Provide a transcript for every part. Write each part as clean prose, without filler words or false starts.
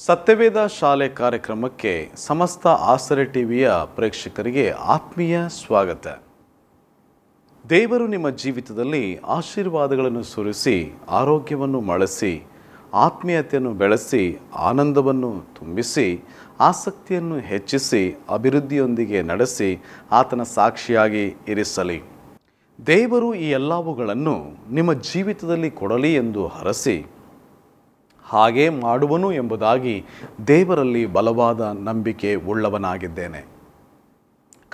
ಸತ್ಯವೇದ ಶಾಲೆ ಕಾರ್ಯಕ್ರಮಕ್ಕೆ ಸಮಸ್ತ ಆಸರೆ ಟಿವಿಯ ಪ್ರೇಕ್ಷಕರಿಗೆ ಆತ್ಮೀಯ ಸ್ವಾಗತ. ದೇವರು ನಿಮ್ಮ ಜೀವಿತದಲ್ಲಿ ಆಶೀರ್ವಾದಗಳನ್ನು ಸುರಿಸಿ, ಆರೋಗ್ಯವನ್ನು ಮಳಸಿ, ಆತ್ಮೀಯತೆಯನ್ನು ಬೆಳೆಸಿ, ಆನಂದವನ್ನು ತುಂಬಿಸಿ, ಆಸಕ್ತಿಯನ್ನು ಹೆಚ್ಚಿಸಿ, ಅಭಿವೃದ್ಧಿಯೊಂದಿಗೆ ನಡೆಸಿ, ಆತನ ಸಾಕ್ಷಿಯಾಗಿ ಇರಿಸಲಿ. ದೇವರು ಈ ಎಲ್ಲವುಗಳನ್ನು ನಿಮ್ಮ ಜೀವಿತದಲ್ಲಿ ಕೊಡಲಿ ಎಂದು ಹರಸಿ ಹಾಗೆ ಮಾಡುವನು ಎಂಬುದಾಗಿ ದೇವರಲ್ಲಿ ಬಲವಾದ ನಂಬಿಕೆ ಉಳ್ಳವನಾಗಿದ್ದೇನೆ.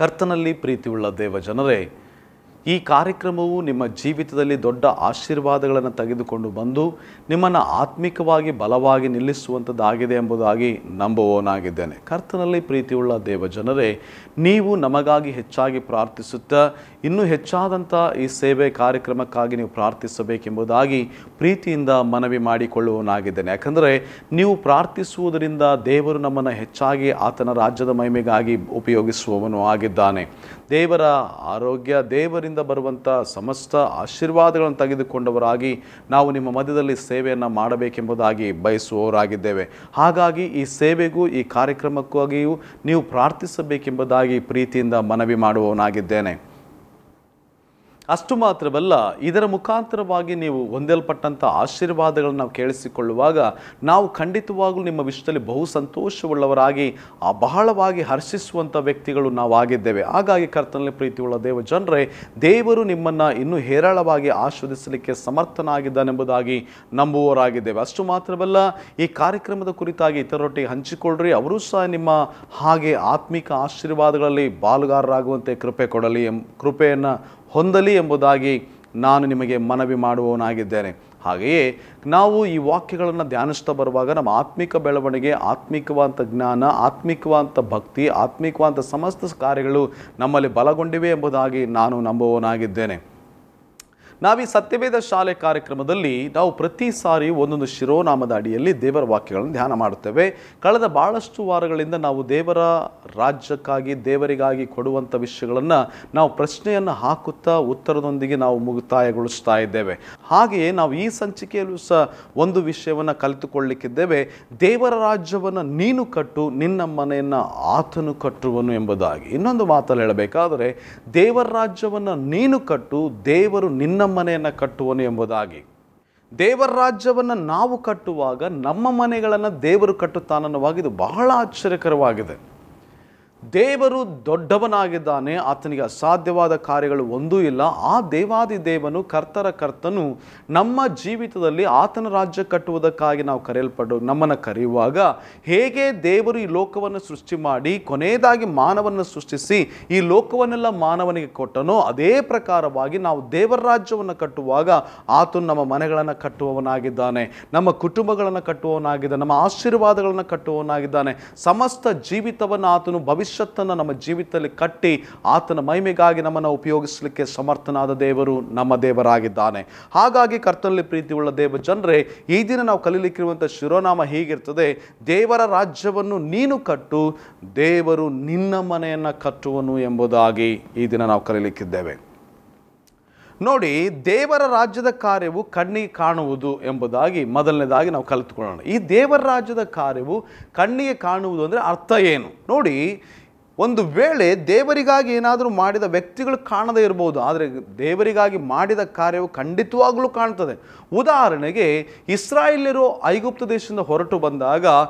ಕರ್ತನಲ್ಲಿ ಪ್ರೀತಿಯುಳ್ಳ ದೇವ ಜನರೇ, ಈ ಕಾರ್ಯಕ್ರಮವು ನಿಮ್ಮ ಜೀವಿತದಲ್ಲಿ ದೊಡ್ಡ ಆಶೀರ್ವಾದಗಳನ್ನು ತೆಗೆದುಕೊಂಡು ಬಂದು ನಿಮ್ಮನ್ನು ಆತ್ಮಿಕವಾಗಿ ಬಲವಾಗಿ ನಿಲ್ಲಿಸುವಂಥದ್ದಾಗಿದೆ ಎಂಬುದಾಗಿ ನಂಬುವವನಾಗಿದ್ದೇನೆ. ಕರ್ತನಲ್ಲಿ ಪ್ರೀತಿಯುಳ್ಳ ದೇವ ಜನರೇ, ನೀವು ನಮಗಾಗಿ ಹೆಚ್ಚಾಗಿ ಪ್ರಾರ್ಥಿಸುತ್ತಾ ಇನ್ನೂ ಹೆಚ್ಚಾದಂಥ ಈ ಸೇವೆ ಕಾರ್ಯಕ್ರಮಕ್ಕಾಗಿ ನೀವು ಪ್ರಾರ್ಥಿಸಬೇಕೆಂಬುದಾಗಿ ಪ್ರೀತಿಯಿಂದ ಮನವಿ ಮಾಡಿಕೊಳ್ಳುವವನಾಗಿದ್ದೇನೆ. ಯಾಕಂದರೆ ನೀವು ಪ್ರಾರ್ಥಿಸುವುದರಿಂದ ದೇವರು ನಮ್ಮನ್ನು ಹೆಚ್ಚಾಗಿ ಆತನ ರಾಜ್ಯದ ಮಹಿಮೆಗಾಗಿ ಉಪಯೋಗಿಸುವವನು ಆಗಿದ್ದಾನೆ. ದೇವರ ಆರೋಗ್ಯ, ದೇವರಿಂದ ಬರುವಂಥ ಸಮಸ್ತ ಆಶೀರ್ವಾದಗಳನ್ನು ತೆಗೆದುಕೊಂಡವರಾಗಿ ನಾವು ನಿಮ್ಮ ಮಧ್ಯದಲ್ಲಿ ಸೇವೆಯನ್ನು ಮಾಡಬೇಕೆಂಬುದಾಗಿ ಬಯಸುವವರಾಗಿದ್ದೇವೆ. ಹಾಗಾಗಿ ಈ ಸೇವೆಗೂ ಈ ಕಾರ್ಯಕ್ರಮಕ್ಕಾಗಿಯೂ ನೀವು ಪ್ರಾರ್ಥಿಸಬೇಕೆಂಬುದಾಗಿ ಪ್ರೀತಿಯಿಂದ ಮನವಿ ಮಾಡುವವನಾಗಿದ್ದೇನೆ. ಅಷ್ಟು ಮಾತ್ರವಲ್ಲ, ಇದರ ಮುಖಾಂತರವಾಗಿ ನೀವು ಹೊಂದಲ್ಪಟ್ಟಂಥ ಆಶೀರ್ವಾದಗಳನ್ನು ನಾವು ಕೇಳಿಸಿಕೊಳ್ಳುವಾಗ ನಾವು ಖಂಡಿತವಾಗಲೂ ನಿಮ್ಮ ವಿಷಯದಲ್ಲಿ ಬಹು ಸಂತೋಷವುಳ್ಳವರಾಗಿ ಬಹಳವಾಗಿ ಹರ್ಷಿಸುವಂಥ ವ್ಯಕ್ತಿಗಳು ನಾವು ಆಗಿದ್ದೇವೆ. ಹಾಗಾಗಿ ಕರ್ತನಲ್ಲಿ ಪ್ರೀತಿಯುಳ್ಳ ದೇವ ಜನರೇ, ದೇವರು ನಿಮ್ಮನ್ನು ಇನ್ನೂ ಹೇರಳವಾಗಿ ಆಶೀರ್ವದಿಸಲಿಕ್ಕೆ ಸಮರ್ಥನಾಗಿದ್ದಾನೆಂಬುದಾಗಿ ನಂಬುವವರಾಗಿದ್ದೇವೆ. ಅಷ್ಟು ಮಾತ್ರವಲ್ಲ, ಈ ಕಾರ್ಯಕ್ರಮದ ಕುರಿತಾಗಿ ಇತರರೊಟ್ಟಿಗೆ ಹಂಚಿಕೊಳ್ಳ್ರಿ. ಅವರೂ ಸಹ ನಿಮ್ಮ ಹಾಗೆ ಆತ್ಮಿಕ ಆಶೀರ್ವಾದಗಳಲ್ಲಿ ಪಾಲುಗಾರರಾಗುವಂತೆ ಕೃಪೆಯನ್ನು ಹೊಂದಲಿ ಎಂಬುದಾಗಿ ನಾನು ನಿಮಗೆ ಮನವಿ ಮಾಡುವವನಾಗಿದ್ದೇನೆ. ಹಾಗೆಯೇ ನಾವು ಈ ವಾಕ್ಯಗಳನ್ನು ಧ್ಯಾನಿಸ್ತಾ ಬರುವಾಗ ನಮ್ಮ ಆತ್ಮಿಕ ಬೆಳವಣಿಗೆ, ಆತ್ಮಿಕವಾದಂಥ ಜ್ಞಾನ, ಆತ್ಮಿಕವಾದಂಥ ಭಕ್ತಿ, ಆತ್ಮಿಕವಾದಂಥ ಸಮಸ್ತ ಕಾರ್ಯಗಳು ನಮ್ಮಲ್ಲಿ ಬಲಗೊಂಡಿವೆ ಎಂಬುದಾಗಿ ನಾನು ನಂಬುವವನಾಗಿದ್ದೇನೆ. ನಾವು ಈ ಸತ್ಯವೇದ ಶಾಲೆ ಕಾರ್ಯಕ್ರಮದಲ್ಲಿ ನಾವು ಪ್ರತಿ ಸಾರಿ ಒಂದೊಂದು ಶಿರೋನಾಮದ ಅಡಿಯಲ್ಲಿ ದೇವರ ವಾಕ್ಯಗಳನ್ನು ಧ್ಯಾನ ಮಾಡುತ್ತೇವೆ. ಕಳೆದ ಭಾಳಷ್ಟು ವಾರಗಳಿಂದ ನಾವು ದೇವರ ರಾಜ್ಯಕ್ಕಾಗಿ, ದೇವರಿಗಾಗಿ ಕೊಡುವಂಥ ವಿಷಯಗಳನ್ನು ನಾವು ಪ್ರಶ್ನೆಯನ್ನು ಹಾಕುತ್ತಾ ಉತ್ತರದೊಂದಿಗೆ ನಾವು ಮುಕ್ತಾಯಗೊಳಿಸ್ತಾ ಇದ್ದೇವೆ. ಹಾಗೆಯೇ ನಾವು ಈ ಸಂಚಿಕೆಯಲ್ಲೂ ಸಹ ಒಂದು ವಿಷಯವನ್ನು ಕಲಿತುಕೊಳ್ಳಲಿಕ್ಕಿದ್ದೇವೆ. ದೇವರ ರಾಜ್ಯವನ್ನು ನೀನು ಕಟ್ಟು, ನಿನ್ನ ಮನೆಯನ್ನು ಆತನು ಕಟ್ಟುವನು ಎಂಬುದಾಗಿ. ಇನ್ನೊಂದು ಮಾತಲ್ಲಿ ಹೇಳಬೇಕಾದರೆ, ದೇವರ ರಾಜ್ಯವನ್ನು ನೀನು ಕಟ್ಟು, ದೇವರು ನಿನ್ನ ಮನೆಯನ್ನು ಕಟ್ಟುವನು ಎಂಬುದಾಗಿ. ದೇವರ ರಾಜ್ಯವನ್ನು ನಾವು ಕಟ್ಟುವಾಗ ನಮ್ಮ ಮನೆಗಳನ್ನು ದೇವರು ಕಟ್ಟುತ್ತಾನನ್ನುವಾಗ ಇದು ಬಹಳ ಆಶ್ಚರ್ಯಕರವಾಗಿದೆ. ದೇವರು ದೊಡ್ಡವನಾಗಿದ್ದಾನೆ, ಆತನಿಗೆ ಅಸಾಧ್ಯವಾದ ಕಾರ್ಯಗಳು ಒಂದೂ ಇಲ್ಲ. ಆ ದೇವಾದಿ ದೇವನು, ಕರ್ತನು ನಮ್ಮ ಜೀವಿತದಲ್ಲಿ ಆತನ ರಾಜ್ಯ ಕಟ್ಟುವುದಕ್ಕಾಗಿ ನಾವು ನಮ್ಮನ್ನು ಕರೆಯುವಾಗ, ಹೇಗೆ ದೇವರು ಈ ಲೋಕವನ್ನು ಸೃಷ್ಟಿ ಮಾಡಿ ಕೊನೆಯದಾಗಿ ಮಾನವನನ್ನು ಸೃಷ್ಟಿಸಿ ಈ ಲೋಕವನ್ನೆಲ್ಲ ಮಾನವನಿಗೆ ಕೊಟ್ಟನೋ, ಅದೇ ಪ್ರಕಾರವಾಗಿ ನಾವು ದೇವರ ರಾಜ್ಯವನ್ನು ಕಟ್ಟುವಾಗ ಆತನು ನಮ್ಮ ಮನೆಗಳನ್ನು ಕಟ್ಟುವವನಾಗಿದ್ದಾನೆ, ನಮ್ಮ ಕುಟುಂಬಗಳನ್ನು ಕಟ್ಟುವವನಾಗಿದ್ದಾನೆ, ನಮ್ಮ ಆಶೀರ್ವಾದಗಳನ್ನು ಕಟ್ಟುವವನಾಗಿದ್ದಾನೆ. ಸಮಸ್ತ ಜೀವಿತವನ್ನು ಆತನು ಭವಿಷ್ಯತ್ತನ್ನು ನಮ್ಮ ಜೀವಿತದಲ್ಲಿ ಕಟ್ಟಿ ಆತನ ಮಹಿಮೆಗಾಗಿ ನಮ್ಮನ್ನು ಉಪಯೋಗಿಸಲಿಕ್ಕೆ ಸಮರ್ಥನಾದ ದೇವರು ನಮ್ಮ ದೇವರಾಗಿದ್ದಾನೆ. ಹಾಗಾಗಿ ಕರ್ತನಲ್ಲಿ ಪ್ರೀತಿಯುಳ್ಳ ದೇವ ಜನರೇ, ಈ ದಿನ ನಾವು ಕಲಿಯಲಿಕ್ಕಿರುವಂಥ ಶಿರೋನಾಮ ಹೀಗಿರ್ತದೆ: ದೇವರ ರಾಜ್ಯವನ್ನು ನೀನು ಕಟ್ಟು, ದೇವರು ನಿನ್ನ ಮನೆಯನ್ನು ಕಟ್ಟುವನು ಎಂಬುದಾಗಿ ಈ ದಿನ ನಾವು ಕಲಿಯಲಿಕ್ಕಿದ್ದೇವೆ. ನೋಡಿ, ದೇವರ ರಾಜ್ಯದ ಕಾರ್ಯವು ಕಣ್ಣಿಗೆ ಕಾಣುವುದು ಎಂಬುದಾಗಿ ಮೊದಲನೇದಾಗಿ ನಾವು ಕಲಿತುಕೊಳ್ಳೋಣ. ಈ ದೇವರ ರಾಜ್ಯದ ಕಾರ್ಯವು ಕಣ್ಣಿಗೆ ಕಾಣುವುದು ಅಂದರೆ ಅರ್ಥ ಏನು? ನೋಡಿ, ಒಂದು ವೇಳೆ ದೇವರಿಗಾಗಿ ಏನಾದರೂ ಮಾಡಿದ ವ್ಯಕ್ತಿಗಳು ಕಾಣದೇ ಇರಬಹುದು, ಆದರೆ ದೇವರಿಗಾಗಿ ಮಾಡಿದ ಕಾರ್ಯವು ಖಂಡಿತವಾಗಲೂ ಕಾಣ್ತದೆ. ಉದಾಹರಣೆಗೆ, ಇಸ್ರಾಯೇಲ್ಯರು ಐಗುಪ್ತ ದೇಶದಿಂದ ಹೊರಟು ಬಂದಾಗ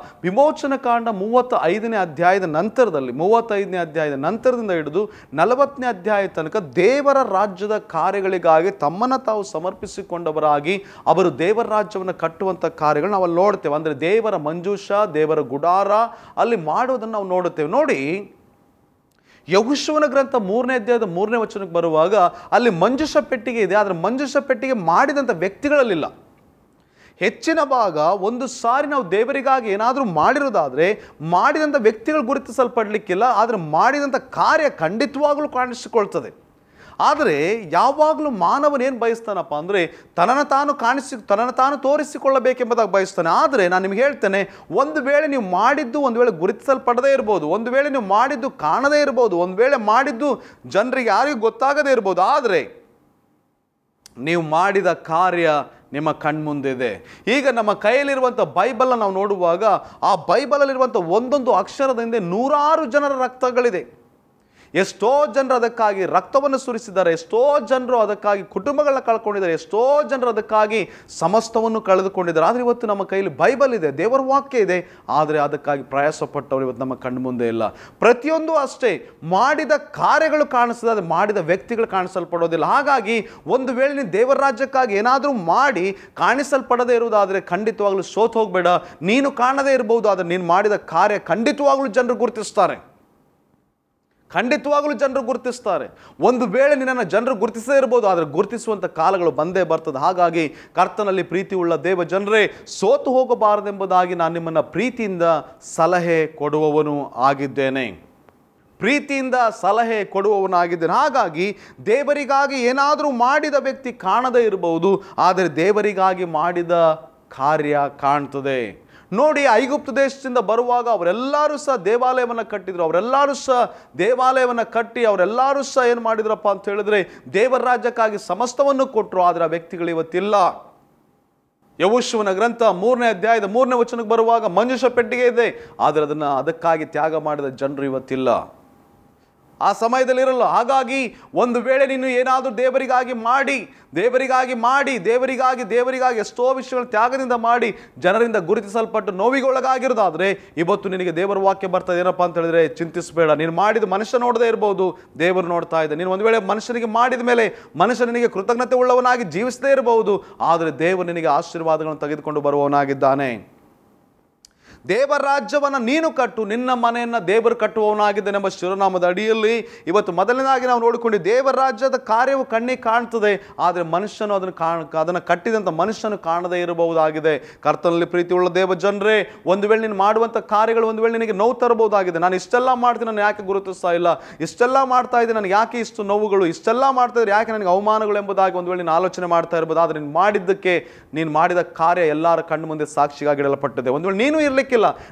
ವಿಮೋಚನ ಕಾಂಡ 35ನೇ ಅಧ್ಯಾಯದ ನಂತರದಿಂದ ಹಿಡಿದು 40ನೇ ಅಧ್ಯಾಯ ತನಕ ದೇವರ ರಾಜ್ಯದ ಕಾರ್ಯಗಳಿಗಾಗಿ ತಮ್ಮನ್ನು ತಾವು ಸಮರ್ಪಿಸಿಕೊಂಡವರಾಗಿ ಅವರು ದೇವರ ರಾಜ್ಯವನ್ನು ಕಟ್ಟುವಂಥ ಕಾರ್ಯಗಳು ನಾವು ಅಲ್ಲಿ ನೋಡ್ತೇವೆ. ಅಂದರೆ ದೇವರ ಮಂಜೂಷ, ದೇವರ ಗುಡಾರ ಅಲ್ಲಿ ಮಾಡೋದನ್ನು ನಾವು ನೋಡುತ್ತೇವೆ. ನೋಡಿ, ಯೆಹೋಶುವನ ಗ್ರಂಥ 3ನೇ ಅಧ್ಯಾಯದ 3ನೇ ವಚನಕ್ಕೆ ಬರುವಾಗ ಅಲ್ಲಿ ಮಂಜೂಷ ಪೆಟ್ಟಿಗೆ ಇದೆ, ಆದರೆ ಮಂಜೂಷ ಪೆಟ್ಟಿಗೆ ಮಾಡಿದಂಥ ವ್ಯಕ್ತಿಗಳಲ್ಲಿಲ್ಲ. ಹೆಚ್ಚಿನ ಭಾಗ ಒಂದು ಸಾರಿ ನಾವು ದೇವರಿಗಾಗಿ ಏನಾದರೂ ಮಾಡಿರೋದಾದರೆ ಮಾಡಿದಂಥ ವ್ಯಕ್ತಿಗಳು ಗುರುತಿಸಲ್ಪಡಲಿಕ್ಕಿಲ್ಲ, ಆದರೆ ಮಾಡಿದಂಥ ಕಾರ್ಯ ಖಂಡಿತವಾಗಲೂ ಕಾಣಿಸಿಕೊಳ್ತದೆ. ಆದರೆ ಯಾವಾಗಲೂ ಮಾನವನೇನು ಬಯಸ್ತಾನಪ್ಪ ಅಂದರೆ ತನ್ನನ್ನು ತಾನು ತೋರಿಸಿಕೊಳ್ಳಬೇಕೆಂಬುದಾಗಿ ಬಯಸ್ತಾನೆ. ಆದರೆ ನಾನು ನಿಮಗೆ ಹೇಳ್ತೇನೆ, ಒಂದು ವೇಳೆ ನೀವು ಮಾಡಿದ್ದು ಒಂದು ವೇಳೆ ಗುರುತಿಸಲ್ಪಡದೇ ಇರ್ಬೋದು, ಒಂದು ವೇಳೆ ನೀವು ಮಾಡಿದ್ದು ಕಾಣದೇ ಇರ್ಬೋದು, ಒಂದು ವೇಳೆ ಮಾಡಿದ್ದು ಜನರಿಗೆ ಯಾರಿಗೂ ಗೊತ್ತಾಗದೇ ಇರ್ಬೋದು, ಆದರೆ ನೀವು ಮಾಡಿದ ಕಾರ್ಯ ನಿಮ್ಮ ಕಣ್ಮುಂದೆ ಇದೆ. ಈಗ ನಮ್ಮ ಕೈಯಲ್ಲಿರುವಂಥ ಬೈಬಲ್ನ ನಾವು ನೋಡುವಾಗ ಆ ಬೈಬಲಲ್ಲಿರುವಂಥ ಒಂದೊಂದು ಅಕ್ಷರದ ಹಿಂದೆ ನೂರಾರು ಜನರ ರಕ್ತಗಳಿದೆ. ಎಷ್ಟೋ ಜನರು ಅದಕ್ಕಾಗಿ ರಕ್ತವನ್ನು ಸುರಿಸಿದ್ದಾರೆ, ಎಷ್ಟೋ ಜನರು ಅದಕ್ಕಾಗಿ ಕುಟುಂಬಗಳನ್ನ ಕಳ್ಕೊಂಡಿದ್ದಾರೆ, ಎಷ್ಟೋ ಜನರು ಅದಕ್ಕಾಗಿ ಸಮಸ್ತವನ್ನು ಕಳೆದುಕೊಂಡಿದ್ದಾರೆ. ಆದರೆ ಇವತ್ತು ನಮ್ಮ ಕೈಯಲ್ಲಿ ಬೈಬಲ್ ಇದೆ, ದೇವರ ವಾಕ್ಯ ಇದೆ, ಆದರೆ ಅದಕ್ಕಾಗಿ ಪ್ರಯಾಸಪಟ್ಟವರು ಇವತ್ತು ನಮ್ಮ ಕಣ್ಣು ಮುಂದೆ ಇಲ್ಲ. ಪ್ರತಿಯೊಂದು ಅಷ್ಟೇ, ಮಾಡಿದ ಕಾರ್ಯಗಳು ಕಾಣಿಸ್ತದೆ, ಅದು ಮಾಡಿದ ವ್ಯಕ್ತಿಗಳು ಕಾಣಿಸಲ್ಪಡೋದಿಲ್ಲ. ಹಾಗಾಗಿ ಒಂದು ವೇಳೆ ನೀನು ದೇವರ ರಾಜ್ಯಕ್ಕಾಗಿ ಏನಾದರೂ ಮಾಡಿ ಕಾಣಿಸಲ್ಪಡದೇ ಇರುವುದಾದರೆ ಖಂಡಿತವಾಗ್ಲೂ ಸೋತು ಹೋಗಬೇಡ. ನೀನು ಕಾಣದೇ ಇರಬಹುದು, ಆದರೆ ನೀನು ಮಾಡಿದ ಕಾರ್ಯ ಖಂಡಿತವಾಗ್ಲೂ ಜನರು ಗುರುತಿಸ್ತಾರೆ, ಖಂಡಿತವಾಗಲೂ ಜನರು ಗುರುತಿಸ್ತಾರೆ. ಒಂದು ವೇಳೆ ನಿನ್ನನ್ನು ಜನರು ಗುರುತಿಸದೇ ಇರ್ಬೋದು, ಆದರೆ ಗುರುತಿಸುವಂಥ ಕಾಲಗಳು ಬಂದೇ ಬರ್ತದೆ. ಹಾಗಾಗಿ ಕರ್ತನಲ್ಲಿ ಪ್ರೀತಿ ಉಳ್ಳ ದೇವ ಜನರೇ, ಸೋತು ಹೋಗಬಾರದೆಂಬುದಾಗಿ ನಾನು ನಿಮ್ಮನ್ನು ಪ್ರೀತಿಯಿಂದ ಸಲಹೆ ಕೊಡುವವನು ಆಗಿದ್ದೇನೆ, ಪ್ರೀತಿಯಿಂದ ಸಲಹೆ ಕೊಡುವವನಾಗಿದ್ದೇನೆ. ಹಾಗಾಗಿ ದೇವರಿಗಾಗಿ ಏನಾದರೂ ಮಾಡಿದ ವ್ಯಕ್ತಿ ಕಾಣದೇ ಇರಬಹುದು, ಆದರೆ ದೇವರಿಗಾಗಿ ಮಾಡಿದ ಕಾರ್ಯ ಕಾಣ್ತದೆ. ನೋಡಿ, ಐಗುಪ್ತ ದೇಶದಿಂದ ಬರುವಾಗ ಅವರೆಲ್ಲರೂ ಸಹ ದೇವಾಲಯವನ್ನು ಕಟ್ಟಿದ್ರು, ಅವರೆಲ್ಲರೂ ಸಹ ದೇವಾಲಯವನ್ನು ಕಟ್ಟಿ ಅವರೆಲ್ಲರೂ ಸಹ ಏನು ಮಾಡಿದ್ರಪ್ಪ ಅಂತ ಹೇಳಿದ್ರೆ ದೇವರ ರಾಜ್ಯಕ್ಕಾಗಿ ಸಮಸ್ತವನ್ನು ಕೊಟ್ಟರು. ಆದರೆ ಆ ವ್ಯಕ್ತಿಗಳು ಇವತ್ತಿಲ್ಲ. ಯೆಹೋಶುವನ ಗ್ರಂಥ 3ನೇ ಅಧ್ಯಾಯದ 3ನೇ ವಚನಕ್ಕೆ ಬರುವಾಗ ಮಂಜೂಷ ಪೆಟ್ಟಿಗೆ ಇದೆ, ಆದರೆ ಅದಕ್ಕಾಗಿ ತ್ಯಾಗ ಮಾಡಿದ ಜನರು ಇವತ್ತಿಲ್ಲ, ಆ ಸಮಯದಲ್ಲಿ ಇರಲ್ಲ. ಹಾಗಾಗಿ ಒಂದು ವೇಳೆ ನೀನು ಏನಾದರೂ ದೇವರಿಗಾಗಿ ಎಷ್ಟೋ ವಿಷಯಗಳು ತ್ಯಾಗದಿಂದ ಮಾಡಿ ಜನರಿಂದ ಗುರುತಿಸಲ್ಪಟ್ಟು ನೋವಿಗೊಳಗಾಗಿರೋದಾದರೆ ಇವತ್ತು ನಿನಗೆ ದೇವರ ವಾಕ್ಯ ಬರ್ತದೆ. ಏನಪ್ಪ ಅಂತ ಹೇಳಿದ್ರೆ, ಚಿಂತಿಸಬೇಡ. ನೀನು ಮಾಡಿದ ಮನುಷ್ಯ ನೋಡದೇ ಇರ್ಬೋದು, ದೇವರು ನೋಡ್ತಾ ಇದೆ. ನೀನು ಒಂದು ವೇಳೆ ಮನುಷ್ಯನಿಗೆ ಮಾಡಿದ ಮೇಲೆ ಮನುಷ್ಯ ನಿನಗೆ ಕೃತಜ್ಞತೆ ಉಳ್ಳವನಾಗಿ ಜೀವಿಸದೇ ಇರಬಹುದು, ಆದರೆ ದೇವರು ನಿನಗೆ ಆಶೀರ್ವಾದಗಳನ್ನು ತೆಗೆದುಕೊಂಡು ಬರುವವನಾಗಿದ್ದಾನೆ. ದೇವರ ರಾಜ್ಯವನ್ನು ನೀನು ಕಟ್ಟು, ನಿನ್ನ ಮನೆಯನ್ನು ದೇವರು ಕಟ್ಟುವವನಾಗಿದ್ದಾನೆಂಬ ಶಿರೋನಾಮದ ಅಡಿಯಲ್ಲಿ ಇವತ್ತು ಮೊದಲನೇದಾಗಿ ನಾವು ನೋಡಿಕೊಂಡು ದೇವರ ರಾಜ್ಯದ ಕಾರ್ಯವು ಕಣ್ಣಿಗೆ ಕಾಣ್ತದೆ, ಆದರೆ ಮನುಷ್ಯನು ಅದನ್ನು ಕಟ್ಟಿದಂಥ ಮನುಷ್ಯನು ಕಾಣದೇ ಇರಬಹುದಾಗಿದೆ. ಕರ್ತನಲ್ಲಿ ಪ್ರೀತಿ ಉಳ್ಳ ದೇವ ಜನರೇ, ಒಂದು ವೇಳೆ ನೀನು ಮಾಡುವಂಥ ಕಾರ್ಯಗಳು ಒಂದು ವೇಳೆ ನಿನಗೆ ನೋವು ತರಬಹುದಾಗಿದೆ. ನಾನು ಇಷ್ಟೆಲ್ಲ ಮಾಡ್ತೀನಿ, ನಾನು ಯಾಕೆ ಗುರುತಿಸ್ತಾ ಇಲ್ಲ, ಇಷ್ಟೆಲ್ಲ ಮಾಡ್ತಾ ಇದ್ದೆ, ನನಗೆ ಯಾಕೆ ಇಷ್ಟು ನೋವುಗಳು, ಇಷ್ಟೆಲ್ಲ ಮಾಡ್ತಾ ಇದ್ರೆ ಯಾಕೆ ನನಗೆ ಅವಮಾನಗಳು ಎಂಬುದಾಗಿ ಒಂದು ವೇಳೆ ನೀನು ಆಲೋಚನೆ ಮಾಡ್ತಾ ಇರ್ಬೋದು. ಆದರೆ ನೀನು ಮಾಡಿದ ಕಾರ್ಯ ಎಲ್ಲರ ಕಣ್ಣು ಮುಂದೆ ಸಾಕ್ಷಿಗಾಗಿಡಲ್ಪಟ್ಟಿದೆ. ಒಂದು ವೇಳೆ ನೀನು ಇರಲಿಕ್ಕೆ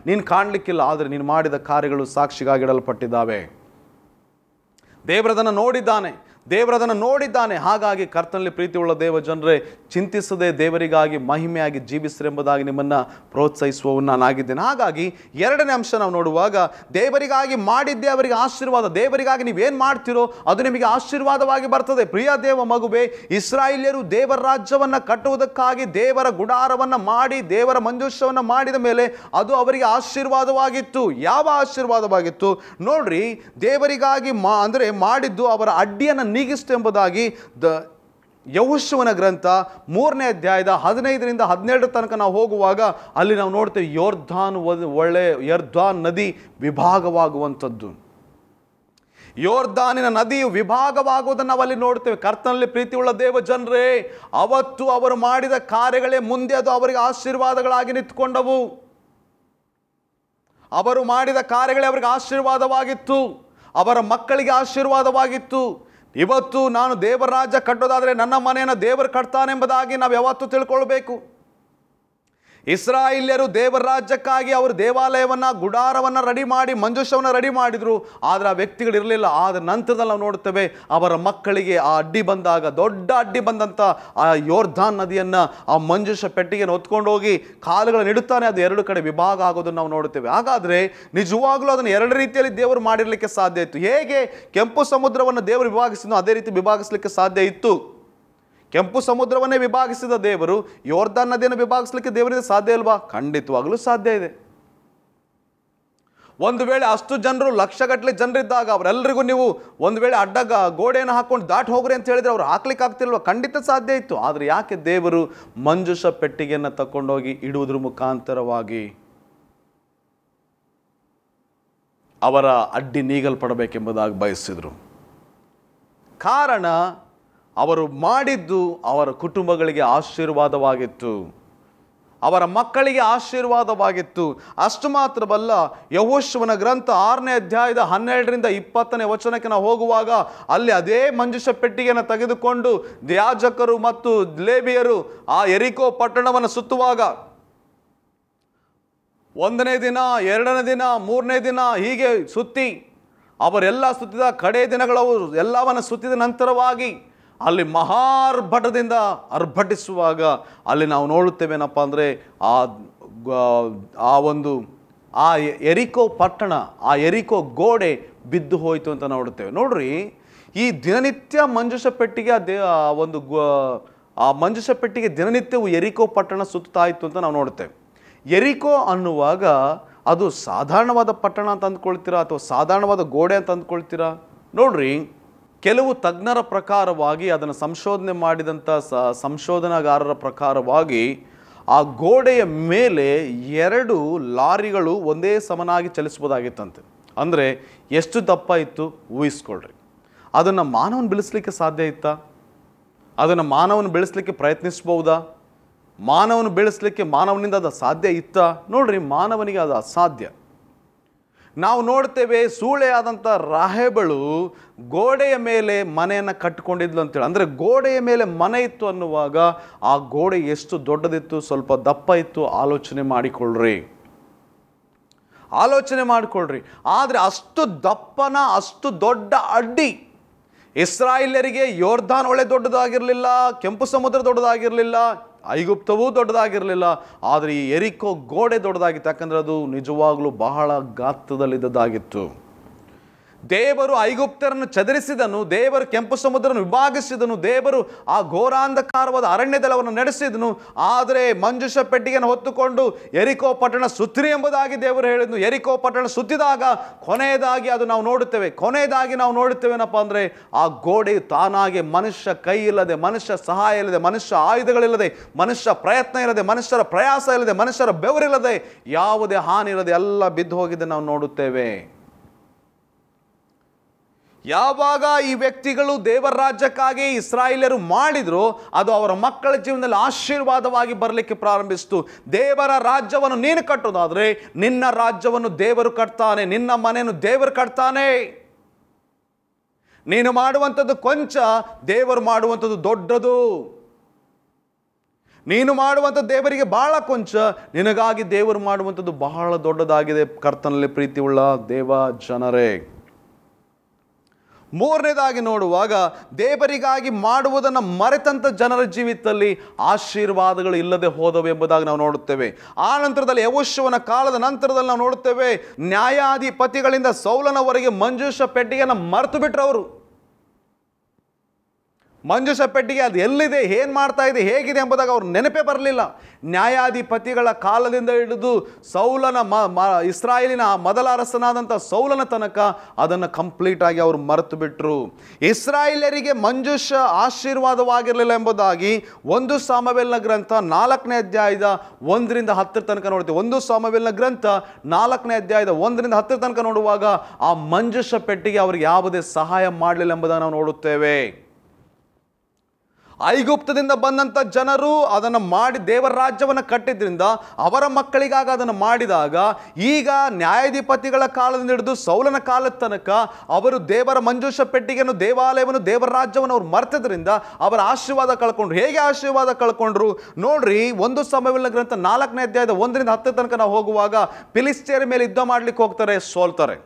ನೀನು ಕಾಣಲಿಕ್ಕಿಲ್ಲ, ಆದರೆ ನೀನು ಮಾಡಿದ ಕಾರ್ಯಗಳು ಸಾಕ್ಷಿಗಾಗಿಡಲ್ಪಟ್ಟಿದ್ದಾವೆ. ದೇವರದನ್ನು ನೋಡಿದ್ದಾನೆ. ಹಾಗಾಗಿ ಕರ್ತನಲ್ಲಿ ಪ್ರೀತಿ ಉಳ್ಳ ದೇವ ಜನರೇ, ಚಿಂತಿಸದೆ ದೇವರಿಗಾಗಿ ಮಹಿಮೆಯಾಗಿ ಜೀವಿಸಿರೆಂಬುದಾಗಿ ನಿಮ್ಮನ್ನು ಪ್ರೋತ್ಸಾಹಿಸುವವನು ನಾನಾಗಿದ್ದೇನೆ. ಹಾಗಾಗಿ ಎರಡನೇ ಅಂಶ ನಾವು ನೋಡುವಾಗ, ದೇವರಿಗಾಗಿ ಮಾಡಿದ್ದೇ ಅವರಿಗೆ ಆಶೀರ್ವಾದ. ದೇವರಿಗಾಗಿ ನೀವೇನು ಮಾಡ್ತೀರೋ ಅದು ನಿಮಗೆ ಆಶೀರ್ವಾದವಾಗಿ ಬರ್ತದೆ. ಪ್ರಿಯ ದೇವ ಮಗುವೆ, ಇಸ್ರಾಯೇಲ್ಯರು ದೇವರ ರಾಜ್ಯವನ್ನು ಕಟ್ಟುವುದಕ್ಕಾಗಿ ದೇವರ ಗುಡಾರವನ್ನು ಮಾಡಿ ದೇವರ ಮಂಜೂಷವನ್ನು ಮಾಡಿದ ಮೇಲೆ ಅದು ಅವರಿಗೆ ಆಶೀರ್ವಾದವಾಗಿತ್ತು. ಯಾವ ಆಶೀರ್ವಾದವಾಗಿತ್ತು ನೋಡ್ರಿ, ದೇವರಿಗಾಗಿ ಮಾಡಿದ್ದು ಅವರ ಅಡ್ಡಿಯನ್ನು ನೀಗಿಸ್ತು ಎಂಬುದಾಗಿ ಯೆಹೋಶುವನ ಗ್ರಂಥ 3ನೇ ಅಧ್ಯಾಯದ 15ರಿಂದ 17 ತನಕ ನಾವು ಹೋಗುವಾಗ ಅಲ್ಲಿ ನಾವು ನೋಡ್ತೇವೆ, ಯೊರ್ದಾನ್ ನದಿ ವಿಭಾಗವಾಗುವಂಥದ್ದು. ಯೋರ್ದಾನಿನ ನದಿಯು ವಿಭಾಗವಾಗುವುದನ್ನು ನಾವು ಅಲ್ಲಿ ನೋಡ್ತೇವೆ. ಕರ್ತನಲ್ಲಿ ಪ್ರೀತಿ ಉಳ್ಳ ದೇವ ಜನರೇ, ಅವತ್ತು ಅವರು ಮಾಡಿದ ಕಾರ್ಯಗಳೇ ಮುಂದೆ ಅದು ಅವರಿಗೆ ಆಶೀರ್ವಾದಗಳಾಗಿ ನಿಂತುಕೊಂಡವು. ಅವರು ಮಾಡಿದ ಕಾರ್ಯಗಳೇ ಅವರಿಗೆ ಆಶೀರ್ವಾದವಾಗಿತ್ತು, ಅವರ ಮಕ್ಕಳಿಗೆ ಆಶೀರ್ವಾದವಾಗಿತ್ತು. ಇವತ್ತು ನಾನು ದೇವರ ರಾಜ್ಯ ಕಟ್ಟೋದಾದರೆ ನನ್ನ ಮನೆಯನ್ನು ದೇವರು ಕಟ್ತಾನೆಂಬುದಾಗಿ ನಾವು ಯಾವತ್ತೂ ತಿಳ್ಕೊಳ್ಬೇಕು. ಇಸ್ರಾಯೇಲ್ಯರು ದೇವರ ರಾಜ್ಯಕ್ಕಾಗಿ ಅವರು ದೇವಾಲಯವನ್ನು ಗುಡಾರವನ್ನು ರೆಡಿ ಮಾಡಿ ಮಂಜೂಷವನ್ನು ರೆಡಿ ಮಾಡಿದರು, ಆದರೆ ಆ ವ್ಯಕ್ತಿಗಳು ಇರಲಿಲ್ಲ. ಆದರೆ ನಂತರದಲ್ಲಿ ನಾವು ನೋಡ್ತೇವೆ, ಅವರ ಮಕ್ಕಳಿಗೆ ಆ ಅಡ್ಡಿ ಬಂದಾಗ, ದೊಡ್ಡ ಅಡ್ಡಿ ಬಂದಂಥ ಆ ಯೋರ್ದಾನ್ ನದಿಯನ್ನು ಆ ಮಂಜೂಷ ಪೆಟ್ಟಿಗೆಯನ್ನು ಹೊತ್ಕೊಂಡು ಹೋಗಿ ಕಾಲುಗಳನ್ನು ಇಡುತ್ತಾನೆ, ಅದು ಎರಡು ಕಡೆ ವಿಭಾಗ ಆಗೋದನ್ನು ನಾವು ನೋಡ್ತೇವೆ. ಹಾಗಾದರೆ ನಿಜವಾಗ್ಲೂ ಅದನ್ನು ಎರಡು ರೀತಿಯಲ್ಲಿ ದೇವರು ಮಾಡಿರಲಿಕ್ಕೆ ಸಾಧ್ಯ ಇತ್ತು. ಹೇಗೆ ಕೆಂಪು ಸಮುದ್ರವನ್ನು ದೇವರು ವಿಭಾಗಿಸಿದ್ನೋ ಅದೇ ರೀತಿ ವಿಭಾಗಿಸಲಿಕ್ಕೆ ಸಾಧ್ಯ ಇತ್ತು. ಕೆಂಪು ಸಮುದ್ರವನ್ನೇ ವಿಭಾಗಿಸಿದ ದೇವರು ಯೋರ್ದಾನ್ ನದಿಯನ್ನು ವಿಭಾಗಿಸಲಿಕ್ಕೆ ದೇವರಿಗೆ ಸಾಧ್ಯ ಇಲ್ವಾ? ಖಂಡಿತವಾಗಲೂ ಸಾಧ್ಯ ಇದೆ. ಒಂದು ವೇಳೆ ಅಷ್ಟು ಜನರು ಲಕ್ಷಗಟ್ಟಲೆ ಜನರಿದ್ದಾಗ ಅವರೆಲ್ಲರಿಗೂ ನೀವು ಒಂದು ವೇಳೆ ಗೋಡೆಯನ್ನು ಹಾಕೊಂಡು ದಾಟಿ ಹೋಗ್ರಿ ಅಂತ ಹೇಳಿದ್ರೆ ಅವ್ರು ಹಾಕ್ಲಿಕ್ಕೆ ಆಗ್ತಿಲ್ವ? ಖಂಡಿತ ಸಾಧ್ಯ ಇತ್ತು. ಆದರೆ ಯಾಕೆ ದೇವರು ಮಂಜೂಷ ಪೆಟ್ಟಿಗೆಯನ್ನು ತಗೊಂಡೋಗಿ ಇಡುವುದ್ರ ಮುಖಾಂತರವಾಗಿ ಅವರ ಅಡ್ಡಿ ನೀಗಲ್ಪಡಬೇಕೆಂಬುದಾಗಿ ಬಯಸಿದರು? ಕಾರಣ ಅವರು ಮಾಡಿದ್ದು ಅವರ ಕುಟುಂಬಗಳಿಗೆ ಆಶೀರ್ವಾದವಾಗಿತ್ತು, ಅವರ ಮಕ್ಕಳಿಗೆ ಆಶೀರ್ವಾದವಾಗಿತ್ತು. ಅಷ್ಟು ಮಾತ್ರವಲ್ಲ, ಯೆಹೋಶುವನ ಗ್ರಂಥ 6ನೇ ಅಧ್ಯಾಯದ 12ರಿಂದ 20ನೇ ವಚನಕ್ಕೆ ನಾವು ಹೋಗುವಾಗ ಅಲ್ಲಿ ಅದೇ ಮಂಜೂಷ ಪೆಟ್ಟಿಗೆಯನ್ನು ತೆಗೆದುಕೊಂಡು ಯಾಜಕರು ಮತ್ತು ಲೇವಿಯರು ಆ ಯೆರಿಕೋ ಪಟ್ಟಣವನ್ನು ಸುತ್ತುವಾಗ 1ನೇ ದಿನ, 2ನೇ ದಿನ, 3ನೇ ದಿನ ಹೀಗೆ ಸುತ್ತಿ ಅವರೆಲ್ಲ ಸುತ್ತಿದ ಕಡೆ ದಿನಗಳು ಎಲ್ಲವನ್ನು ಸುತ್ತಿದ ನಂತರವಾಗಿ ಅಲ್ಲಿ ಮಹಾರ್ಭಟದಿಂದ ಅರ್ಭಟಿಸುವಾಗ ಅಲ್ಲಿ ನಾವು ನೋಡುತ್ತೇವೇನಪ್ಪ ಅಂದರೆ ಆ ಒಂದು ಎರಿಕೋ ಪಟ್ಟಣ, ಆ ಎರಿಕೋ ಗೋಡೆ ಬಿದ್ದು ಹೋಯಿತು ಅಂತ ನೋಡುತ್ತೇವೆ. ನೋಡ್ರಿ, ಈ ದಿನನಿತ್ಯ ಮಂಜುಷ ಪೆಟ್ಟಿಗೆ ಆ ಮಂಜುಷ ಪೆಟ್ಟಿಗೆ ದಿನನಿತ್ಯವು ಎರಿಕೋ ಪಟ್ಟಣ ಸುತ್ತಾ ಇತ್ತು ಅಂತ ನಾವು ನೋಡುತ್ತೇವೆ. ಎರಿಕೋ ಅನ್ನುವಾಗ ಅದು ಸಾಧಾರಣವಾದ ಪಟ್ಟಣ ಅಂತ ಅಂದ್ಕೊಳ್ತೀರಾ ಅಥವಾ ಸಾಧಾರಣವಾದ ಗೋಡೆ ಅಂತ ಅಂದ್ಕೊಳ್ತೀರಾ? ನೋಡ್ರಿ, ಕೆಲವು ತಜ್ಞರ ಪ್ರಕಾರವಾಗಿ, ಅದನ್ನು ಸಂಶೋಧನೆ ಮಾಡಿದಂಥ ಸಂಶೋಧನಾಗಾರರ ಪ್ರಕಾರವಾಗಿ, ಆ ಗೋಡೆಯ ಮೇಲೆ 2 ಲಾರಿಗಳು ಒಂದೇ ಸಮನಾಗಿ ಚಲಿಸ್ಬೋದಾಗಿತ್ತಂತೆ. ಅಂದರೆ ಎಷ್ಟು ದಪ್ಪ ಇತ್ತು ಊಹಿಸ್ಕೊಳ್ರಿ. ಅದನ್ನು ಮಾನವನ ಬೆಳೆಸಲಿಕ್ಕೆ ಸಾಧ್ಯ ಇತ್ತಾ? ಅದನ್ನು ಮಾನವನ ಬೆಳೆಸಲಿಕ್ಕೆ ಪ್ರಯತ್ನಿಸ್ಬೋದಾ? ಮಾನವನು ಬೆಳೆಸಲಿಕ್ಕೆ ಮಾನವನಿಂದ ಅದು ಸಾಧ್ಯ ಇತ್ತಾ? ನೋಡ್ರಿ, ಮಾನವನಿಗೆ ಅದು ಅಸಾಧ್ಯ. ನಾವು ನೋಡ್ತೇವೆ, ಸೂಳೆಯಾದಂಥ ರಾಹೇಬಳು ಗೋಡೆಯ ಮೇಲೆ ಮನೆಯನ್ನು ಕಟ್ಟಿಕೊಂಡಿದ್ಲು ಅಂತೇಳಿ. ಅಂದರೆ ಗೋಡೆಯ ಮೇಲೆ ಮನೆ ಇತ್ತು ಅನ್ನುವಾಗ ಆ ಗೋಡೆ ಎಷ್ಟು ದೊಡ್ಡದಿತ್ತು, ಸ್ವಲ್ಪ ದಪ್ಪ ಇತ್ತು, ಆಲೋಚನೆ ಮಾಡಿಕೊಳ್ಳ್ರಿ. ಆದರೆ ಅಷ್ಟು ದಪ್ಪನ, ಅಷ್ಟು ದೊಡ್ಡ ಅಡ್ಡಿ ಇಸ್ರಾಯೇಲ್ಯರಿಗೆ ಯೋರ್ದಾನ್ ಹೊಳೆ ದೊಡ್ಡದಾಗಿರಲಿಲ್ಲ, ಕೆಂಪು ಸಮುದ್ರ ದೊಡ್ಡದಾಗಿರಲಿಲ್ಲ, ಐಗುಪ್ತವೂ ದೊಡ್ಡದಾಗಿರಲಿಲ್ಲ. ಆದರೆ ಈ ಎರಿಕೋ ಗೋಡೆ ದೊಡ್ಡದಾಗಿತ್ತು. ಯಾಕಂದರೆ ಅದು ನಿಜವಾಗ್ಲೂ ಬಹಳ ಗಾತ್ರದಲ್ಲಿದ್ದದಾಗಿತ್ತು. ದೇವರು ಐಗುಪ್ತರನ್ನು ಚದರಿಸಿದನು, ದೇವರು ಕೆಂಪು ಸಮುದ್ರವನ್ನು ವಿಭಾಗಿಸಿದನು, ದೇವರು ಆ ಘೋರಾಂಧಕಾರವಾದ ಅರಣ್ಯದಲ್ಲಿ ಅವರನ್ನು ನಡೆಸಿದನು. ಆದರೆ ಮಂಜುಷ ಪೆಟ್ಟಿಗೆಯನ್ನು ಹೊತ್ತುಕೊಂಡು ಎರಿಕೋ ಪಟ್ಟಣ ಸುತ್ತಿರಿ ಎಂಬುದಾಗಿ ದೇವರು ಹೇಳಿದನು. ಎರಿಕೋ ಪಟ್ಟಣ ಸುತ್ತಿದಾಗ ಕೊನೆಯದಾಗಿ ನಾವು ನೋಡುತ್ತೇವೇನಪ್ಪ ಅಂದರೆ ಆ ಗೋಡೆಯು ತಾನಾಗೆ ಮನುಷ್ಯ ಕೈ ಇಲ್ಲದೆ, ಮನುಷ್ಯ ಸಹಾಯ ಇಲ್ಲದೆ, ಮನುಷ್ಯ ಆಯುಧಗಳಿಲ್ಲದೆ, ಮನುಷ್ಯ ಪ್ರಯತ್ನ ಇಲ್ಲದೆ, ಮನುಷ್ಯರ ಪ್ರಯಾಸ ಇಲ್ಲದೆ, ಮನುಷ್ಯರ ಬೆವರಿಲ್ಲದೆ, ಯಾವುದೇ ಹಾನಿ ಇಲ್ಲದೆ ಎಲ್ಲ ಬಿದ್ದು ಹೋಗಿದ್ದೆ ನಾವು ನೋಡುತ್ತೇವೆ. ಯಾವಾಗ ಈ ವ್ಯಕ್ತಿಗಳು ದೇವರ ರಾಜ್ಯಕ್ಕಾಗಿ ಇಸ್ರಾಯೇಲ್ಯರು ಮಾಡಿದ್ರು, ಅದು ಅವರ ಮಕ್ಕಳ ಜೀವನದಲ್ಲಿ ಆಶೀರ್ವಾದವಾಗಿ ಬರಲಿಕ್ಕೆ ಪ್ರಾರಂಭಿಸಿತು. ದೇವರ ರಾಜ್ಯವನ್ನು ನೀನು ಕಟ್ಟೋದಾದರೆ ನಿನ್ನ ರಾಜ್ಯವನ್ನು ದೇವರು ಕಟ್ತಾನೆ, ನಿನ್ನ ಮನೆಯನ್ನು ದೇವರು ಕಟ್ತಾನೆ. ನೀನು ಮಾಡುವಂಥದ್ದು ಕೊಂಚ, ದೇವರು ಮಾಡುವಂಥದ್ದು ದೊಡ್ಡದು. ನೀನು ಮಾಡುವಂಥದ್ದು ದೇವರಿಗೆ ಬಹಳ ಕೊಂಚ, ನಿನಗಾಗಿ ದೇವರು ಮಾಡುವಂಥದ್ದು ಬಹಳ ದೊಡ್ಡದಾಗಿದೆ. ಕರ್ತನಲ್ಲಿ ಪ್ರೀತಿ ಉಳ್ಳ ದೇವ ಜನರೇ, ಮೂರನೇದಾಗಿ ನೋಡುವಾಗ, ದೇವರಿಗಾಗಿ ಮಾಡುವುದನ್ನು ಮರೆತಂಥ ಜನರ ಜೀವಿತದಲ್ಲಿ ಆಶೀರ್ವಾದಗಳು ಇಲ್ಲದೆ ಹೋದವು ಎಂಬುದಾಗಿ ನಾವು ನೋಡುತ್ತೇವೆ. ಆ ನಂತರದಲ್ಲಿ ಯೆಹೋಶುವನ ಕಾಲದ ನಂತರದಲ್ಲಿ ನಾವು ನೋಡುತ್ತೇವೆ, ನ್ಯಾಯಾಧಿಪತಿಗಳಿಂದ ಸೌಲನವರೆಗೆ ಮಂಜೂಷ ಪೆಟ್ಟಿಗೆಯನ್ನು ಮರೆತು ಬಿಟ್ರು ಅವರು. ಮಂಜೂಷ ಪೆಟ್ಟಿಗೆ ಅದು ಎಲ್ಲಿದೆ, ಏನು ಮಾಡ್ತಾ ಇದೆ, ಹೇಗಿದೆ ಎಂಬುದಾಗಿ ಅವ್ರು ನೆನಪೇ ಬರಲಿಲ್ಲ. ನ್ಯಾಯಾಧಿಪತಿಗಳ ಕಾಲದಿಂದ ಹಿಡಿದು ಸೌಲನ ಇಸ್ರಾಯೇಲಿನ ಮೊದಲ ಅರಸನಾದಂಥ ಸೌಲನ ತನಕ ಅದನ್ನು ಕಂಪ್ಲೀಟಾಗಿ ಅವರು ಮರೆತು ಬಿಟ್ಟರು. ಇಸ್ರಾಯೇಲರಿಗೆ ಮಂಜೂಷ ಆಶೀರ್ವಾದವಾಗಿರಲಿಲ್ಲ ಎಂಬುದಾಗಿ 1 ಸಾಮುವೇಲನ ಗ್ರಂಥ 4ನೇ ಅಧ್ಯಾಯದ 1ರಿಂದ 10 ತನಕ ನೋಡ್ತೀವಿ. 1 ಸಾಮುವೇಲನ ಗ್ರಂಥ 4ನೇ ಅಧ್ಯಾಯದ 1ರಿಂದ 10 ತನಕ ನೋಡುವಾಗ ಆ ಮಂಜೂಷ ಪೆಟ್ಟಿಗೆ ಅವರಿಗೆ ಯಾವುದೇ ಸಹಾಯ ಮಾಡಲಿಲ್ಲ ಎಂಬುದನ್ನು ನಾವು ನೋಡುತ್ತೇವೆ. ಐಗುಪ್ತದಿಂದ ಬಂದಂಥ ಜನರು ಅದನ್ನು ಮಾಡಿ ದೇವರ ರಾಜ್ಯವನ್ನು ಕಟ್ಟಿದ್ರಿಂದ ಅವರ ಮಕ್ಕಳಿಗಾಗ ಅದನ್ನು ಮಾಡಿದಾಗ, ಈಗ ನ್ಯಾಯಾಧಿಪತಿಗಳ ಕಾಲದಿಂದ ಹಿಡಿದು ಸೌಲನ ಕಾಲದ ತನಕ ಅವರು ದೇವರ ಮಂಜೂಷ ಪೆಟ್ಟಿಗೆಯನ್ನು, ದೇವಾಲಯವನ್ನು, ದೇವರ ರಾಜ್ಯವನ್ನು ಅವರು ಮರೆತದ್ರಿಂದ ಅವರ ಆಶೀರ್ವಾದ ಕಳ್ಕೊಂಡ್ರು. ಹೇಗೆ ಆಶೀರ್ವಾದ ಕಳ್ಕೊಂಡ್ರು ನೋಡ್ರಿ, 1 ಸಾಮುವೇಲನ ಗ್ರಂಥ 4ನೇ ಅಧ್ಯಾಯದ 1ರಿಂದ 10 ತನಕ ನಾವು ಹೋಗುವಾಗ ಫಿಲಿಸ್ಟಿಯರ ಮೇಲೆ ಯುದ್ಧ ಮಾಡ್ಲಿಕ್ಕೆ ಹೋಗ್ತಾರೆ, ಸೋಲ್ತಾರೆ.